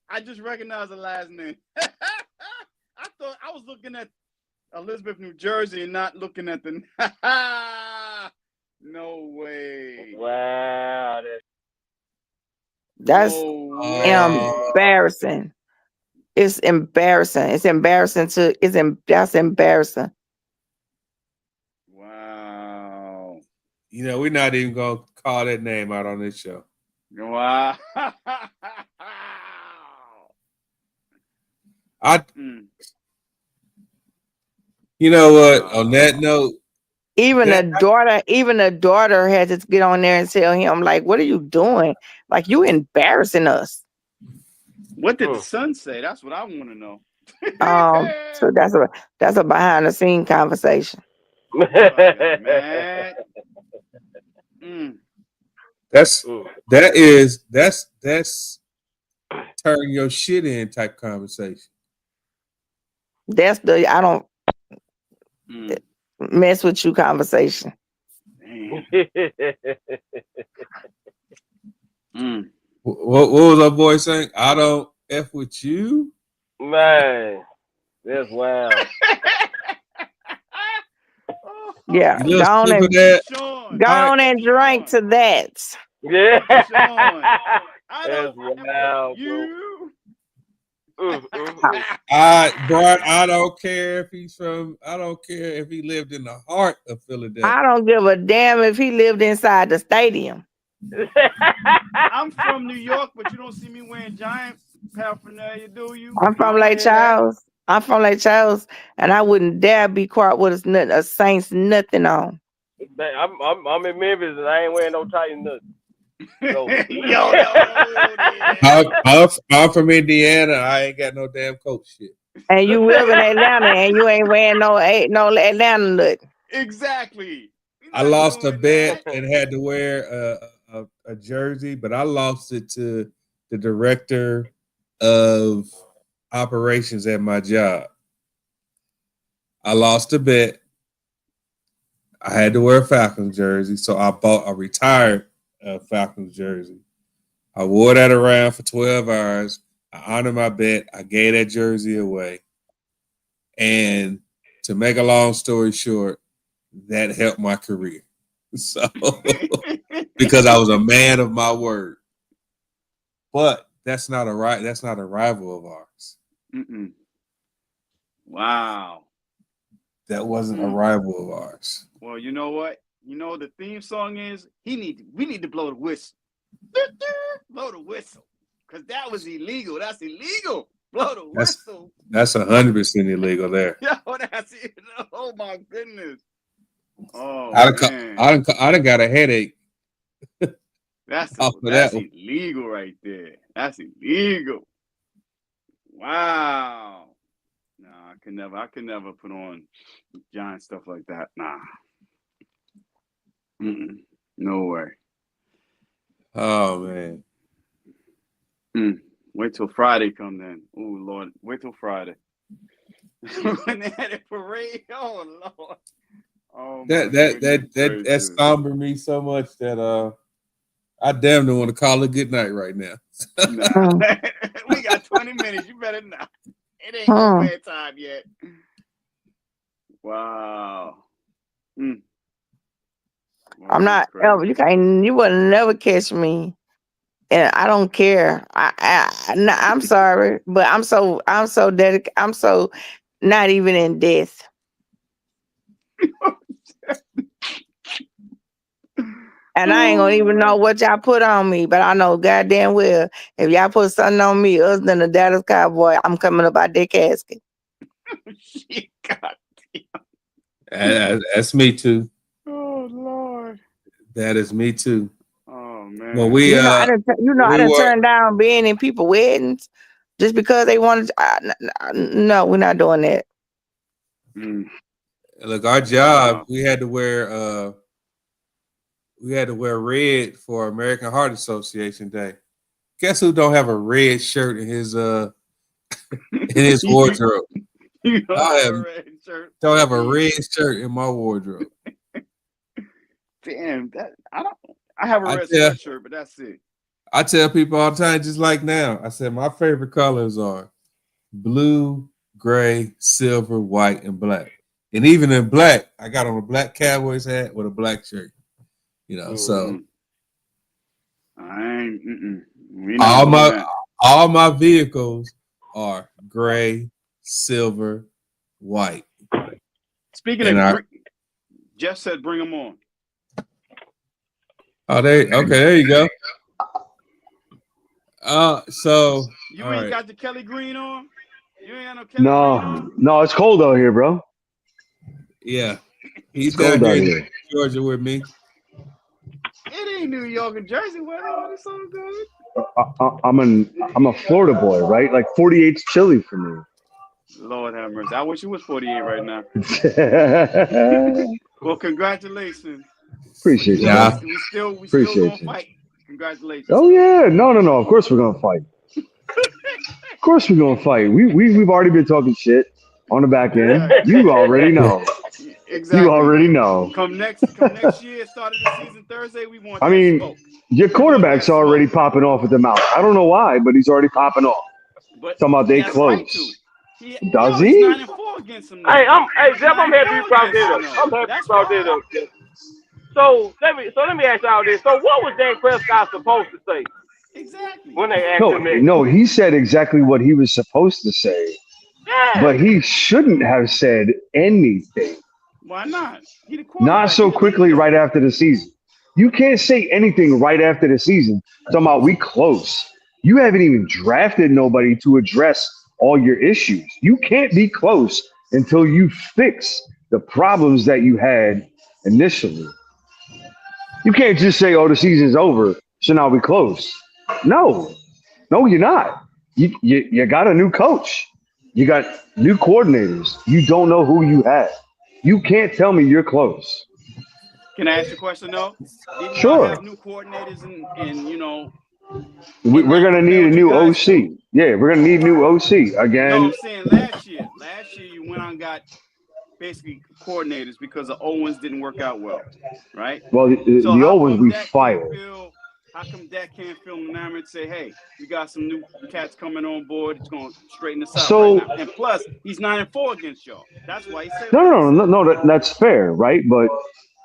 I just recognized the last name. I thought I was looking at Elizabeth, New Jersey, and not looking at the. No way! Wow, that's embarrassing. It's embarrassing. That's embarrassing. Wow. You know, we're not even gonna call that name out on this show. Wow. You know what? On that note, even the daughter had to get on there and tell him, like, what are you doing? Like, you embarrassing us. What did the son say? That's what I want to know. So that's a behind the scene conversation. Man. That's turn your shit in type conversation. That's the I don't mess with you conversation. What was our boy saying? I don't F with you? Man, that's wild. Yeah, go on and drink to that. Yeah. That's wild, you. I don't care if he's from. I don't care if he lived in the heart of Philadelphia. I don't give a damn if he lived inside the stadium. I'm from New York, but you don't see me wearing Giants paraphernalia, do you? I'm from Lake Charles. And I wouldn't dare be caught with a Saints nothing on. I'm in Memphis and I ain't wearing no Titans nothing. I'm from Indiana. I ain't got no damn coat shit. And you live in Atlanta and you ain't wearing no Atlanta nothing. Exactly. I lost a bet and had to wear a jersey, but I lost it to the director of operations at my job. I lost a bet. I had to wear a Falcons jersey, so I bought a retired Falcons jersey. I wore that around for 12 hours. I honored my bet. I gave that jersey away. And to make a long story short, that helped my career. So, because I was a man of my word. But that's not a rival of ours. Wow. that wasn't a rival of ours. Well, you know what? You know what the theme song is? We need to blow the whistle. Blow the whistle. Because that was illegal. That's illegal. Blow the whistle. That's 100% illegal there. Yo, that's it. Oh my goodness. Oh I done got a headache. That's that illegal right there. That's illegal. Wow. Nah, I could never put on giant stuff like that. Nah. No way. Oh man. Wait till Friday come then. Oh Lord. Wait till Friday. When they had a parade. Oh Lord. Oh, that somber me so much that I damn don't want to call it good night right now. Nah. We got 20 minutes. You better not. It ain't no bedtime yet. Wow. I'm not. You will never catch me, and I don't care. I'm sorry, but I'm so dedicated. I'm so not even in death. And I ain't gonna even know what y'all put on me, but I know goddamn well if y'all put something on me other than the Dallas Cowboy, I'm coming up out that casket. That's me too. Oh Lord. That is me too. Oh man. Well, I done turned down being in people's weddings just because they wanted. No, we're not doing that. Look, our job, we had to wear red for American Heart Association Day. Guess who don't have a red shirt in his wardrobe? Don't have a red shirt in my wardrobe. Damn, I have a red sweatshirt, but that's it. I tell people all the time, just like now. I said my favorite colors are blue, gray, silver, white, and black. And even in black, I got on a black Cowboys hat with a black shirt. So I ain't. All my vehicles are gray, silver, white. Speaking of, Jeff said, "Bring them on." Oh, there you go. So you ain't got the Kelly Green on. You ain't got no Kelly Green on? No, it's cold out here, bro. Yeah, he's down here in Georgia with me. It ain't New York and Jersey weather. It's so good. I'm a Florida boy, right? Like 48's chilly for me. Lord have mercy. I wish it was 48 right now. Well, congratulations. Appreciate you. We still gonna fight. Congratulations. Oh yeah, no. Of course we're gonna fight. Of course we're gonna fight. We've already been talking shit on the back end. You already know. Exactly. You already know. Come next year, start of the season Thursday. We want. Smoke. Your quarterback's already popping off at the mouth. I don't know why, but he's already popping off. But talking about they close. Right Does he? He's 9-4 against them. Jeff, I'm happy you brought this up. So let me ask y'all this. So what was Dan Prescott supposed to say? Exactly. When they asked him. No, he said exactly what he was supposed to say. Yeah. But he shouldn't have said anything. Why not? Not so quickly right after the season. You can't say anything right after the season. Talking about we close. You haven't even drafted nobody to address all your issues. You can't be close until you fix the problems that you had initially. You can't just say, "Oh, the season's over, so now we close." No, you're not. You got a new coach. You got new coordinators. You don't know who you have. You can't tell me you're close. Can I ask you a question though? Sure. Have new coordinators and we're gonna need a new OC. Yeah, we're gonna need new OC again. No, I'm saying last year you went on and got basically coordinators because the old ones didn't work out well, right? Well, the old ones we fired. How come Dak can't feel enamored and say, "Hey, we got some new cats coming on board. It's going to straighten us out right now." And plus, he's 9-4 against y'all. That's why he said. No. That's fair, right? But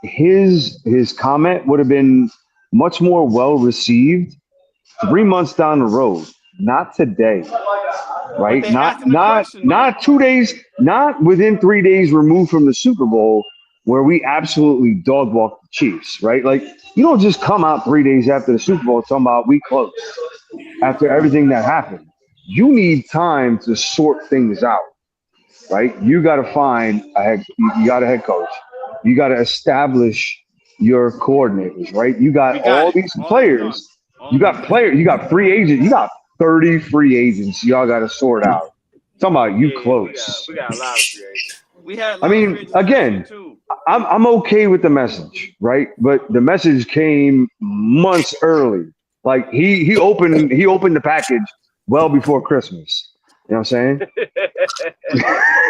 his comment would have been much more well received 3 months down the road, not today. right? they Not asked him the not question, not 2 days, not within 3 days removed from the Super Bowl, where we absolutely dog walked the Chiefs, right? Like you don't just come out 3 days after the Super Bowl talking about we close after everything that happened. You need time to sort things out, right? You got to find a head. You got a head coach. You got to establish your coordinators, right? You got We got all it. these All that's done. players. All You of that's got done. players. You got free agents. You got 30 free agents. Y'all got to sort out. Talking about you Yeah, close. we got a lot of free agents. We had a I lot of free mean, agents last year again, too. I'm okay with the message, right? But the message came months early. Like he opened the package well before Christmas. You know what I'm saying?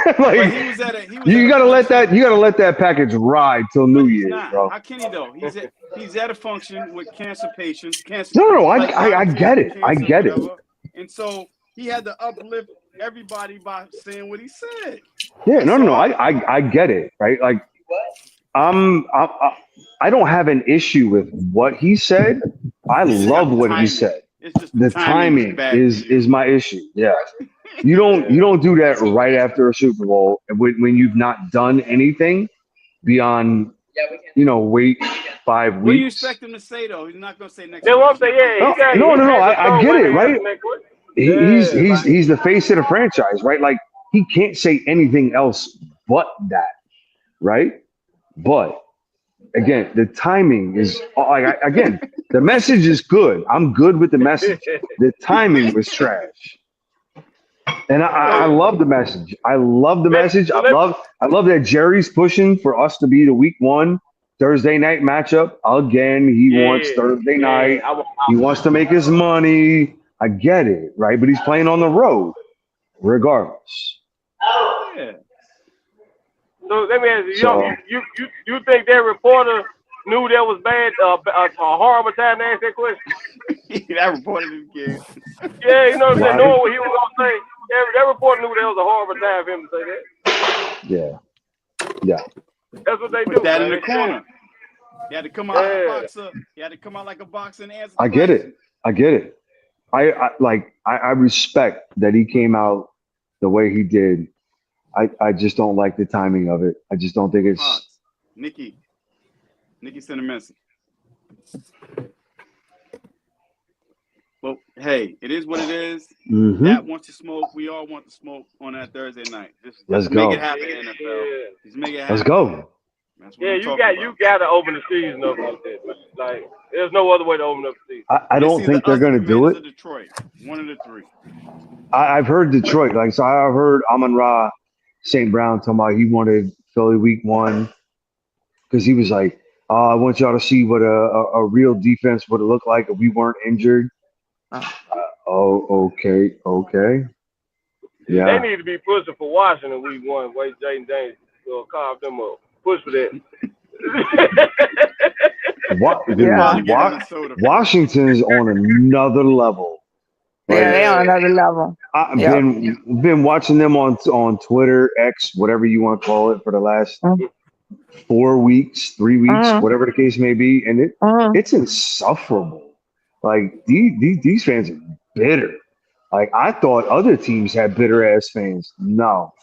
But Like he was at a you gotta let function. that package ride till But New he's Year's, not. bro. How can he though? He's at a function with cancer patients, cancer No, like I doctors get with it. I cancer, get it. whatever. And so he had to uplift everybody by saying what he said. Yeah, And no, so I get it, right? Like I don't have an issue with what he said. I you just got love the what he timing. said. It's just the The timing is timing bad for you. is my issue. Yeah. You don't do that right after a Super Bowl when you've not done anything beyond wait 5 What do you weeks. expect him to say though? He's not gonna say next Then week. what I'm saying, yeah, No. he I control get when it, they right? answer that question. He's the face of the franchise, right? Like he can't say anything else but that, right? But again, the timing is like again, the message is good. I'm good with the message. The timing was trash. And I love the message. I love the message. I love that Jerry's pushing for us to be the week 1 Thursday night matchup. Again, he wants Thursday night. He wants to make his money. I get it, right? But he's playing on the road, regardless. Yeah. So let me ask you, So you think that reporter knew that was bad, a horrible time to ask that question? That reported it again. Yeah, you know what I'm saying? Why? Knowing what he was gonna say, that reporter knew that was a horrible time for him to say that. Yeah. That's what they Put do. that man. in the corner. He had to come out like a boxer. He had to come out like a boxer and answer the I get question. it. I get it. I respect that he came out the way he did. I just don't like the timing of it. I just don't think it's Fox, Nikki sent a message. Well, hey, it is what it is. That wants to smoke. We all want to smoke on that Thursday night. Let's Just make go. it happen, NFL. Just make it happen. Let's go. That's what Yeah, we're talking about. you got to open the season up like that. Man. Like, there's no other way to open up the season. I don't It's either think they're us, going to the do Commanders, it. or Detroit. One of the three. I've heard Detroit. So I've heard Amon-Ra St. Brown talking about he wanted Philly week 1 because he was like, I want y'all to see what a real defense would have looked like if we weren't injured. Okay. Yeah. They need to be pushing for Washington week 1. Wait, Jaden James will carve them up. Push for that. Washington's on another level. Yeah, they're on another level. I've been watching them on Twitter, X, whatever you want to call it, for the last 4 weeks, 3 weeks, whatever the case may be, and it's insufferable. Like these fans are bitter. Like I thought other teams had bitter ass fans. No.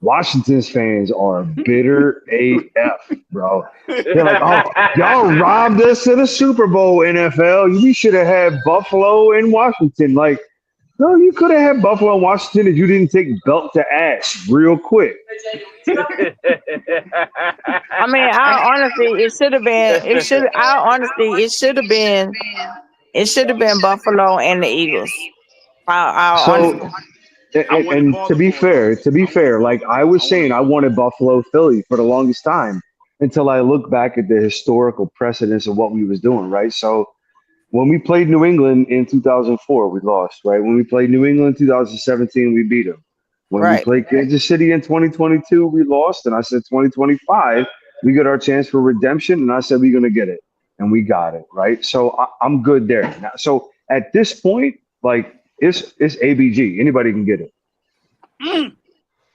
Washington's fans are bitter AF, bro. They're like, oh, y'all robbed us of the Super Bowl, NFL. We should have had Buffalo and Washington. Like, no, you could have had Buffalo and Washington if you didn't take belt to ass real quick. I mean, it should have been. It should have been Buffalo and the Eagles. And to be fair, like I was saying, I wanted Buffalo, Philly for the longest time until I look back at the historical precedence of what we was doing, right? So when we played New England in 2004, we lost, right? When we played New England in 2017, we beat them. When we played Kansas City in 2022, we lost. And I said 2025, we got our chance for redemption. And I said we're going to get it. And we got it, right? So I'm good there. Now, so at this point, like, it's ABG. Anybody can get it.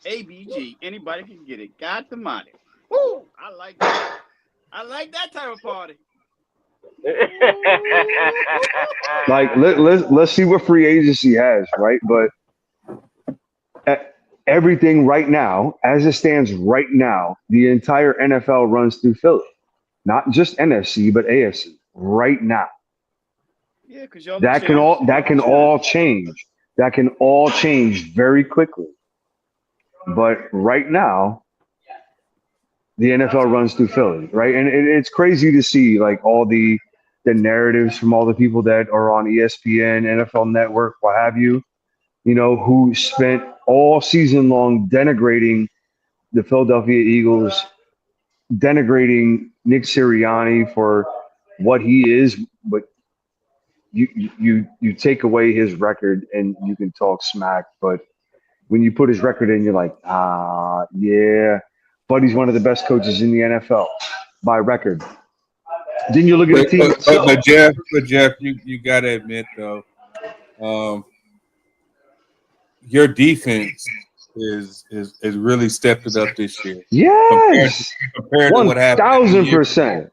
ABG. Anybody can get it. God the mighty. Woo! I like that. I like that type of party. Like let's see what free agency has, right? But everything right now, as it stands right now, the entire NFL runs through Philly, not just NFC but AFC. Right now, Yeah, because y'all the that can champs. all Y'all that the can all champs. change. That can all change very quickly. But right now, the NFL runs through Philly, right? And it's crazy to see like all the narratives from all the people that are on ESPN, NFL Network, what have you, who spent all season long denigrating the Philadelphia Eagles, denigrating Nick Sirianni for what he is, but you take away his record and you can talk smack, but when you put his record in, you're like, yeah, Buddy's one of the best coaches in the NFL by record. Then you look at the team itself. But Jeff, you gotta admit though, your defense is really stepped it up this year. Yes, compared to what happened in the year 1,000%. Yeah.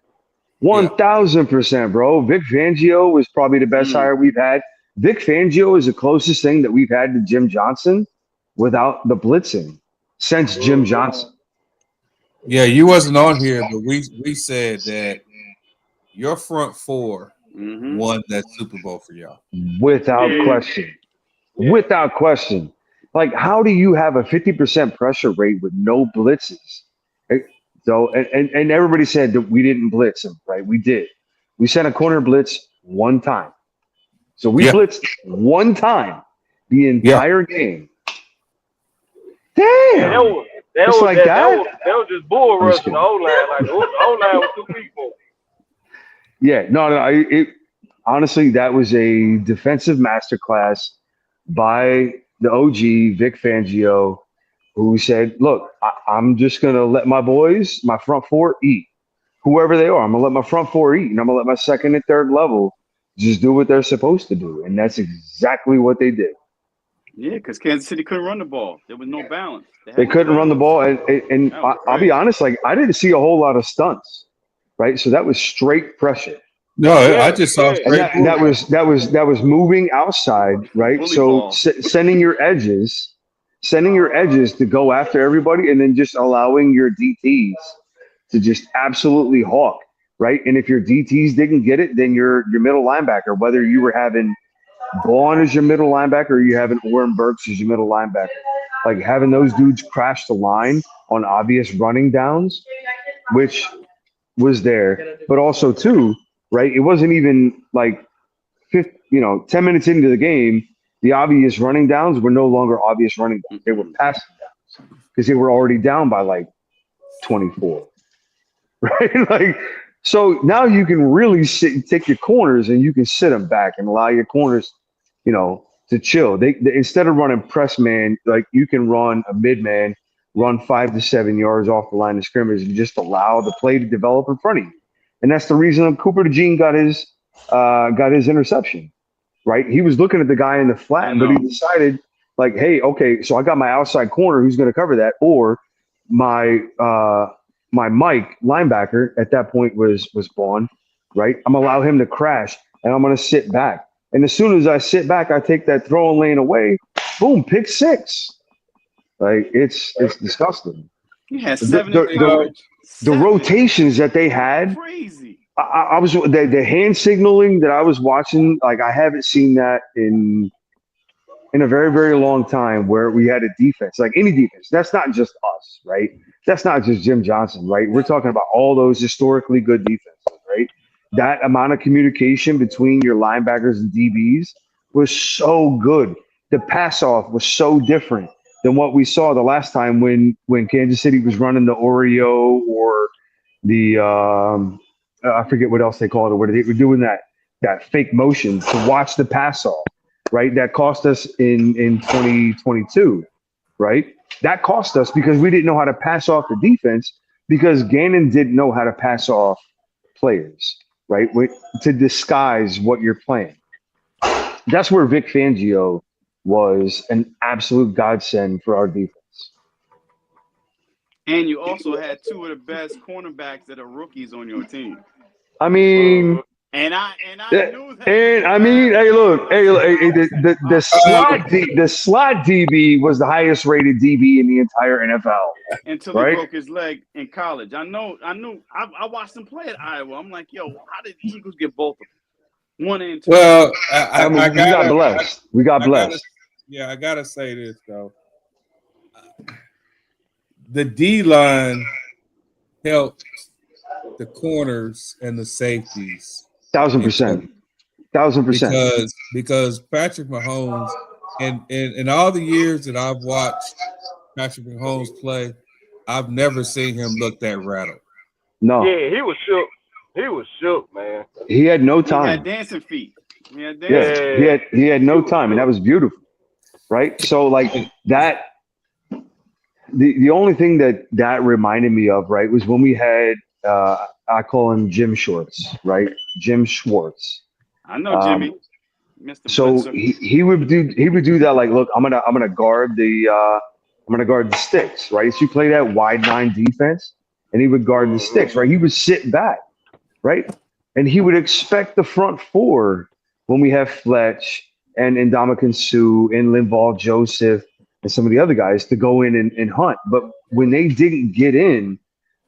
1,000%, bro. Vic Fangio was probably the best hire we've had. Vic Fangio is the closest thing that we've had to Jim Johnson without the blitzing since Jim Johnson. Yeah, you wasn't on here, but we said that your front four won that Super Bowl for y'all. Without question. Without question. Like, how do you have a 50% pressure rate with no blitzes? So, and everybody said that we didn't blitz him, right? We did. We sent a corner blitz one time. So we blitzed one time the entire game. Damn. That Just was like that that? was just bull I'm just rushing the kidding. O-line. Like, the O-line was too people. Yeah, no. Honestly, that was a defensive masterclass by the OG Vic Fangio, who said, "Look, I'm just gonna let my boys, my front four, eat. Whoever they are, I'm gonna let my front four eat, and I'm gonna let my second and third level just do what they're supposed to do." And that's exactly what they did. Yeah, because Kansas City couldn't run the ball. There was no balance. They couldn't run the ball, and I'll be honest, like I didn't see a whole lot of stunts, right? So that was straight pressure. No, I just saw And that was moving outside, right? Bully So ball. sending your edges to go after everybody, and then just allowing your DTs to just absolutely hawk, right? And if your DTs didn't get it, then your middle linebacker, whether you were having Vaughn as your middle linebacker or you having Oren Burks as your middle linebacker, like having those dudes crash the line on obvious running downs, which was there, but also too, right? It wasn't even like 10 minutes into the game, the obvious running downs were no longer obvious running downs. They were passing downs because they were already down by like 24, right? Like, so now you can really take your corners and you can sit them back and allow your corners, to chill. They instead of running press man, like you can run a mid man, run 5 to 7 yards off the line of scrimmage and just allow the play to develop in front of you. And that's the reason Cooper DeJean got his interception, right? He was looking at the guy in the flat, but he decided like, hey, okay, so I got my outside corner who's going to cover that, or my Mike linebacker at that point was Vaughn, right? I'm gonna allow him to crash, and I'm gonna sit back. And as soon as I sit back, I take that throwing lane away. Boom, pick six. Like it's disgusting. He had the rotations that they had. Crazy. I was the hand signaling that I was watching. Like I haven't seen that in a very, very long time, where we had a defense, like any defense. That's not just us, right? That's not just Jim Johnson, right? We're talking about all those historically good defenses, right? That amount of communication between your linebackers and DBs was so good. The pass off was so different than what we saw the last time when Kansas City was running the Oreo or the I forget what else they called it, where they were doing that fake motion to watch the pass off, right? That cost us in 2022, right? That cost us because we didn't know how to pass off the defense, because Gannon didn't know how to pass off players, right? To disguise what you're playing. That's where Vic Fangio was an absolute godsend for our defense. And you also had two of the best cornerbacks that are rookies on your team. I mean, And I knew that. And I mean, hey, look, the slot DB was the highest rated DB in the entire NFL until right? he broke his leg in college. I watched him play at Iowa. I'm like, yo, how did the Eagles get both of them? 1 and 2. Well, we got blessed. We got blessed. I gotta say this though. The D line helped the corners and the safeties. 1,000%. Because Patrick Mahomes, and in all the years that I've watched Patrick Mahomes play, I've never seen him look that rattled. No. Yeah, he was shook. He was shook, man. He had no time. He had dancing feet. He had no time, and that was beautiful, right? So like that. The only thing that reminded me of, right, was when we had I call him Jim Shorts, right? Jim Schwartz. I know Jimmy. Mr. So he would do that, like, look, I'm gonna guard the sticks, right? So you play that wide line defense, and he would guard the sticks, right? He would sit back, right? And he would expect the front four when we have Fletch and Ndamukong Suh and Linval Joseph and some of the other guys to go in and hunt. But when they didn't get in,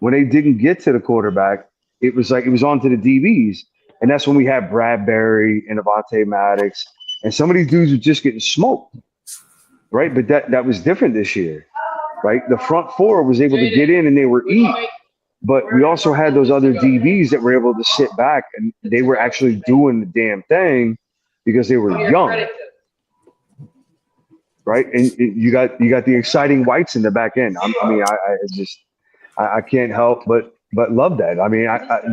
when they didn't get to the quarterback, it was like it was on to the DBs. And that's when we had Bradbury and Avonte Maddox. And some of these dudes were just getting smoked, right? But that was different this year, right? The front four was able to get in and they were eat. But we also had those other DBs that were able to sit back and they were actually doing the damn thing because they were young. Right, and you got the exciting whites in the back end. I can't help but love that. I mean,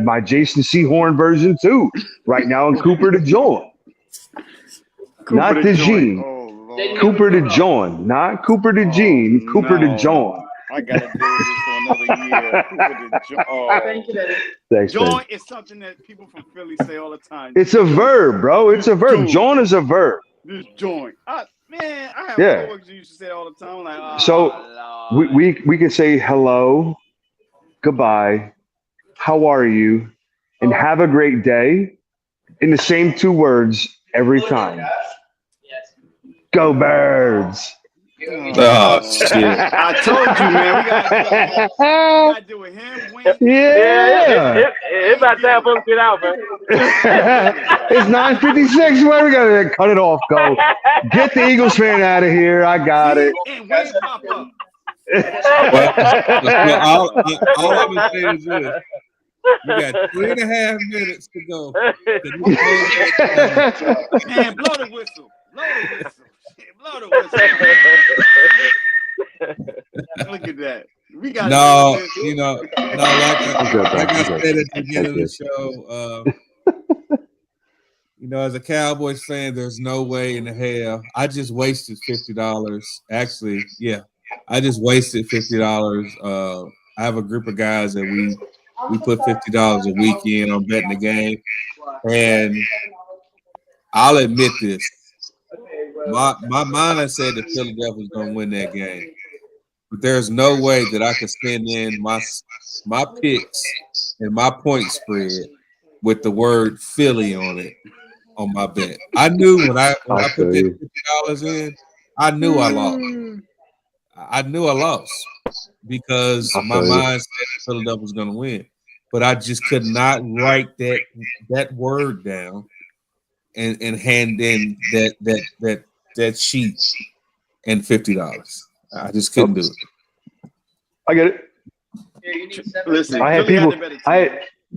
my Jason Sehorn version too, right now in Cooper DeJohn, not DeJean. Cooper DeJohn, not Cooper DeJean. Cooper DeJohn. I gotta do this for another year. Thanks, Join is something that people from Philly say all the time. It's a verb, bro. It's a verb. Join is a verb. This joint. Man, I have coworkers who used to say it all the time. Like, so we can say hello, goodbye, how are you, and have a great day in the same 2 words every time. Go Birds. Oh shit! I told you, man. We gotta do with him. Yeah. It's about time for him to get out, man. It's 9:56. Where we gotta cut it off? Go. Get the Eagles fan out of here. I got it. And Wayne pop up. All I'm gonna say is this: we got 3.5 minutes to go. Man, blow the whistle. Blow the whistle. Look at that. We got like I said at the beginning of the show, as a Cowboys fan, there's no way in the hell. I just wasted $50. Actually, I just wasted $50. I have a group of guys that we put $50 a week in on betting the game, and I'll admit this. My mind said that Philadelphia was going to win that game, but there's no way that I could send in my picks and my point spread with the word Philly on it on my bet. I knew when I put that $50 in, I knew I lost. I knew I lost because my mind said that Philadelphia was going to win, but I just could not write that word down and hand in that sheet and $50. I just couldn't do it. I get it. Listen, I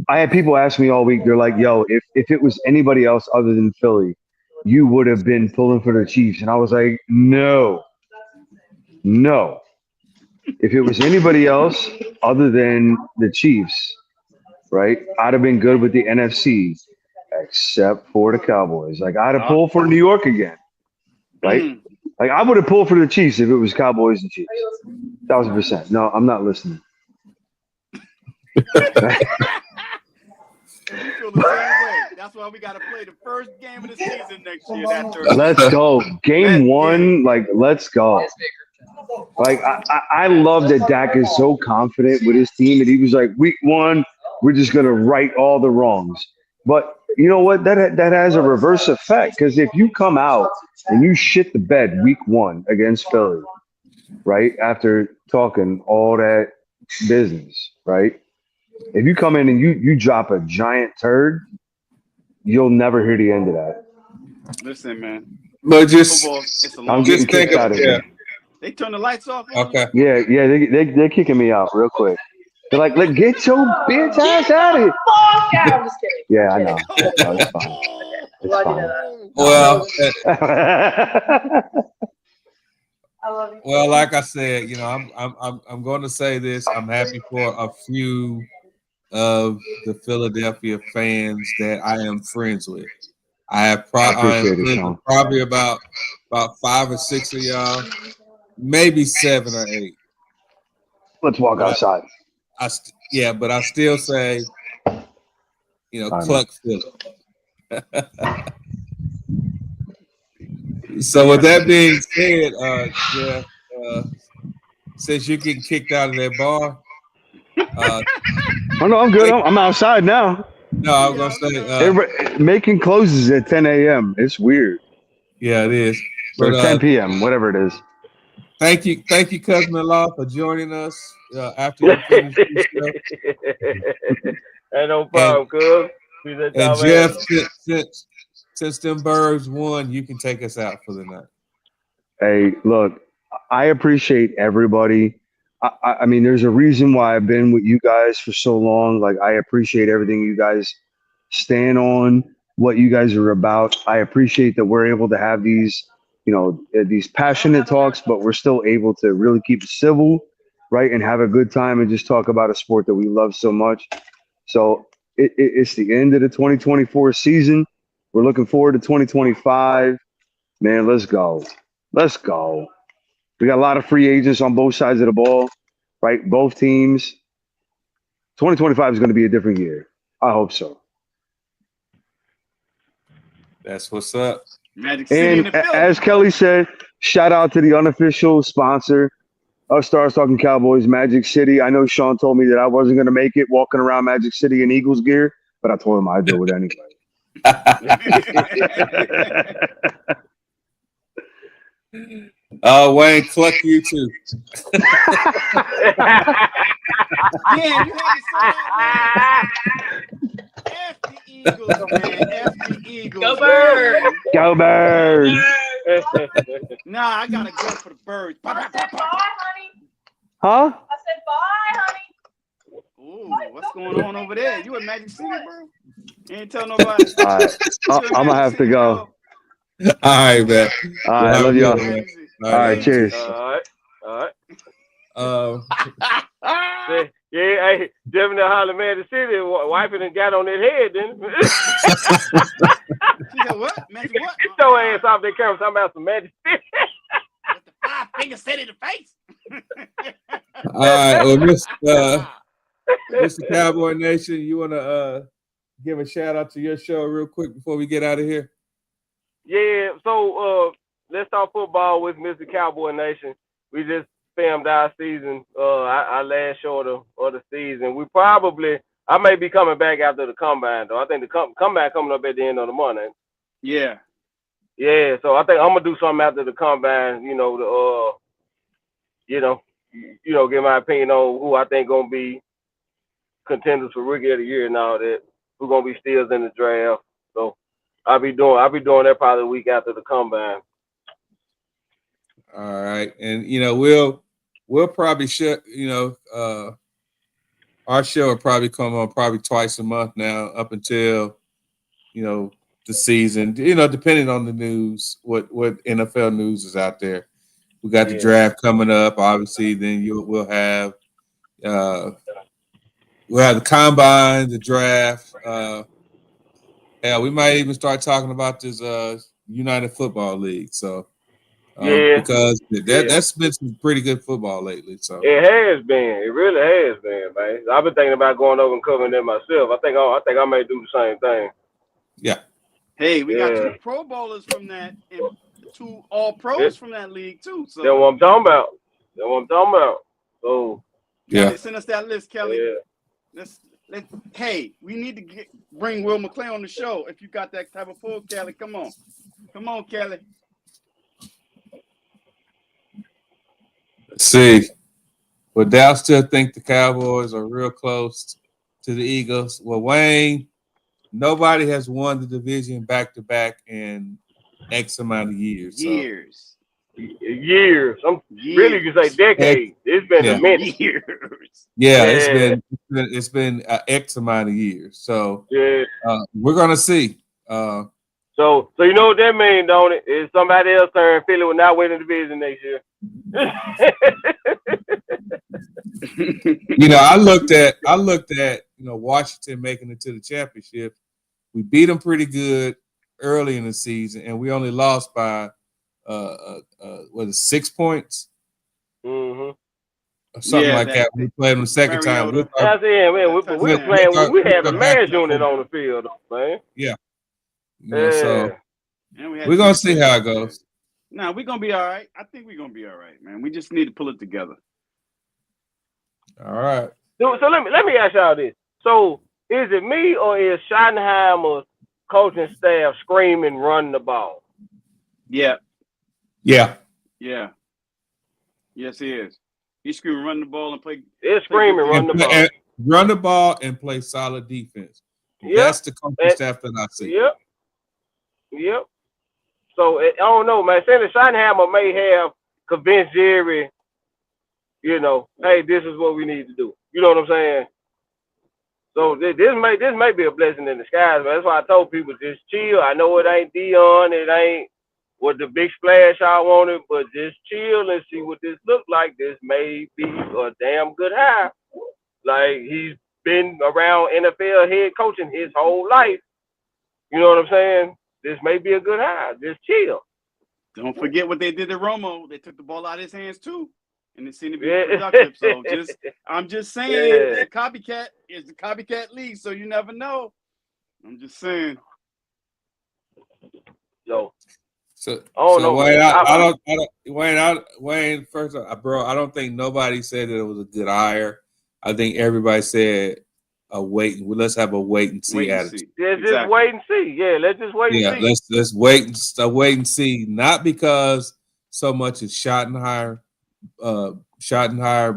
had people ask me all week. They're like, "Yo, if it was anybody else other than Philly, you would have been pulling for the Chiefs." And I was like, "No. If it was anybody else other than the Chiefs, right? I'd have been good with the NFC, except for the Cowboys. Like I'd have pulled for New York again." Right? Like I would have pulled for the Chiefs if it was Cowboys and Chiefs. 1,000%. No, I'm not listening. That's why we got to play the first game of the season next year. Let's go. Game 1, like let's go. Like I love that Dak is so confident with his team, and he was like, week 1, we're just gonna right all the wrongs. But you know what? That has a reverse effect because if you come out and you shit the bed week 1 against Philly, right after talking all that business, right? If you come in and you drop a giant turd, you'll never hear the end of that. Listen, man. But just Football, it's a I'm long getting think kicked of out of yeah. here. They turn the lights off on Okay. Yeah, they're kicking me out real quick. They're like, "Let get your bitch ass out of here." I'm just kidding. Yeah, I know. you. No, it's fine. It's Glad you fine. know Well, I love you. well, like I said, you know, I'm going to say this. I'm happy for a few of the Philadelphia fans that I am friends with. I am appreciate it, friends Sean. with probably about 5 or 6 of y'all, maybe 7 or 8. Let's walk But outside. but I still say, you know, All right, man. cluck Philly. So with that being said, Jeff, since you're getting kicked out of that bar, Oh no, I'm good. I'm outside now. no, I was gonna say, Everybody, Macon closes at 10 a.m. It's weird. yeah, it is. Or But 10 p.m. Whatever it is. thank you, cousin-in-law, for joining us after you finish your show. Ain't no problem, cuz. And Jeff, since them birds won, you can take us out for the night. Hey, look, I appreciate everybody. I mean, there's a reason why I've been with you guys for so long. Like, I appreciate everything you guys stand on, what you guys are about. I appreciate that we're able to have these, these passionate talks, but we're still able to really keep it civil, right? And have a good time and just talk about a sport that we love so much. So it's the end of the 2024 season. We're looking forward to 2025. Man, let's go. Let's go. We got a lot of free agents on both sides of the ball, right? Both teams. 2025 is going to be a different year. I hope so. That's what's up. Magic City in And the building. as Kelly said, shout out to the unofficial sponsor of Stars Talking Cowboys, Magic City. I know Sean told me that I wasn't going to make it walking around Magic City in Eagles gear, but I told him I'd do it anyway. Wayne, cluck you too. Yeah, you had to say that, man. F the Eagles, man. F the Eagles. Go Birds. Go Birds. Nah, I gotta go for the birds. I said bye, honey. Huh? I said bye, honey. Ooh, what's going on over there? You at Magic City, bro? You ain't tell nobody. All right. I'm going to have to go. All right, man. All right. I love y'all. All All right. Cheers. All right. Ah! Yeah, hey, Devin and Holly Magic City, wiping and got on his head, didn't it? She said, what? Magic what? Get your ass off that camera talking about some Magic City. With the 5 fingers set in the face. All right, well, Mr. Cowboy Nation, you want to give a shout out to your show real quick before we get out of here? Yeah, so let's talk football with Mr. Cowboy Nation. We just filmed our season, our last show of the season. I may be coming back after the combine, though. I think the combine coming up at the end of the month. Ain't it? Yeah. Yeah, so I think I'm gonna do something after the combine. Give my opinion on who I think gonna be contenders for Rookie of the Year and all that. Who gonna be steals in the draft? So I'll be doing that probably the week after the combine. All right, and we'll probably our show will probably come on probably twice a month now up until the season. Depending on the news, what NFL news is out there. We got the draft coming up, obviously. Then we'll have the combine, the draft. We might even start talking about this United Football League. So. Because that's been some pretty good football lately. So it has been. It really has been, man. I've been thinking about going over and covering that myself. I think I may do the same thing. Yeah. Hey, we got 2 Pro Bowlers from that and 2 All Pros from that league too. So that's what I'm talking about. So Kelly, send us that list, Kelly. Yeah. Hey, we need to bring Will McClay on the show. If you got that type of pull, Kelly, come on, Kelly. Let's see. But Dow still think the Cowboys are real close to the Eagles. Well, Wayne, nobody has won the division back-to-back in X amount of years. Years. I'm really you can say decades. It's been a minute. Years. Yeah, it's been X amount of years. So we're gonna see. So you know what that means, don't it? Is somebody else turn Philly will not win the division next year. I looked at Washington making it to the championship. We beat them pretty good early in the season, and we only lost by 6 points? Mm-hmm. Or something like that. We played them the second time. We're playing. We have a man's unit on the field, man. Yeah. So we're gonna see how it goes. No, we're gonna be all right. I think we're gonna be all right, man. We just need to pull it together. All right. So let me ask y'all this. So is it me or is Schottenheimer's coaching staff screaming run the ball? Yeah. Yeah. Yeah. Yes, he is. He's screaming run the ball and play. It's screaming run the ball. And run the ball and play solid defense. Yep. That's the coaching staff that I see. Yep. So I don't know, man. Senator Schottenheimer may have convinced Jerry, hey, this is what we need to do. You know what I'm saying? So this may be a blessing in disguise, man. That's why I told people just chill. I know it ain't Dion, it ain't what the big splash I wanted, but just chill and see what this look like. This may be a damn good hire. Like, he's been around NFL head coaching his whole life. You know what I'm saying? This may be a good hire. Just chill. Don't forget what they did to Romo. They took the ball out of his hands too, and it seemed to be productive. So I'm just saying, the copycat is the copycat league. So you never know. I'm just saying. Wayne, first of all, bro, I don't think nobody said that it was a good hire. I think everybody said let's have a wait and see attitude. Yeah, just wait and see. Yeah, let's just wait and see. Let's wait and see. Not because so much is Schottenheimer,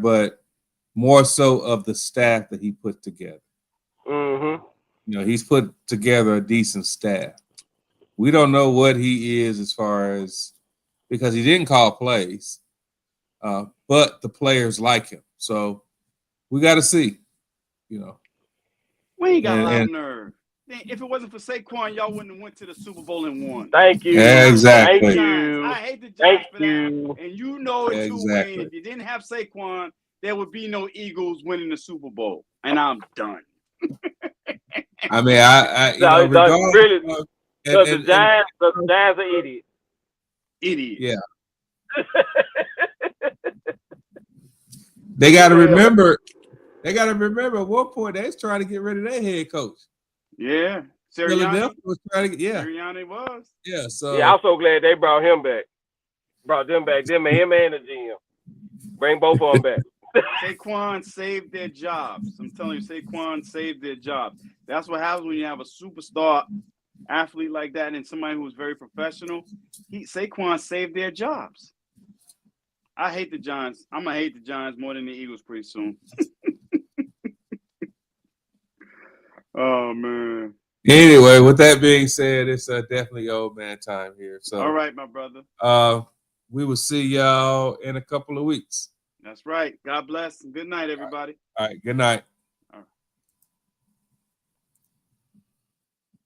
but more so of the staff that he put together. Mm-hmm. He's put together a decent staff. We don't know what he is as far as because he didn't call plays, but the players like him. So we got to see, We ain't got a lot of nerve. If it wasn't for Saquon, y'all wouldn't have went to the Super Bowl and won. Thank you. Yeah, exactly. Thank you. I hate the Giants for that. And you know it too, Wayne. If you didn't have Saquon, there would be no Eagles winning the Super Bowl. And I'm done. I mean, the Giants are idiots. Idiot. Yeah. They got to remember. At one point they was trying to get rid of their head coach. Yeah. Philadelphia was trying to get. Yeah. Sirianni was. Yeah. So. Yeah, I'm so glad they brought him back. Brought them back. Him and the GM. Bring both of them back. Saquon saved their jobs. I'm telling you, Saquon saved their jobs. That's what happens when you have a superstar athlete like that and somebody who's very professional. Saquon saved their jobs. I hate the Giants. I'm going to hate the Giants more than the Eagles pretty soon. Oh, man. Anyway, with that being said, it's definitely old man time here. So, all right, my brother. We will see y'all in a couple of weeks. That's right. God bless. Good night, everybody. All right. Good night.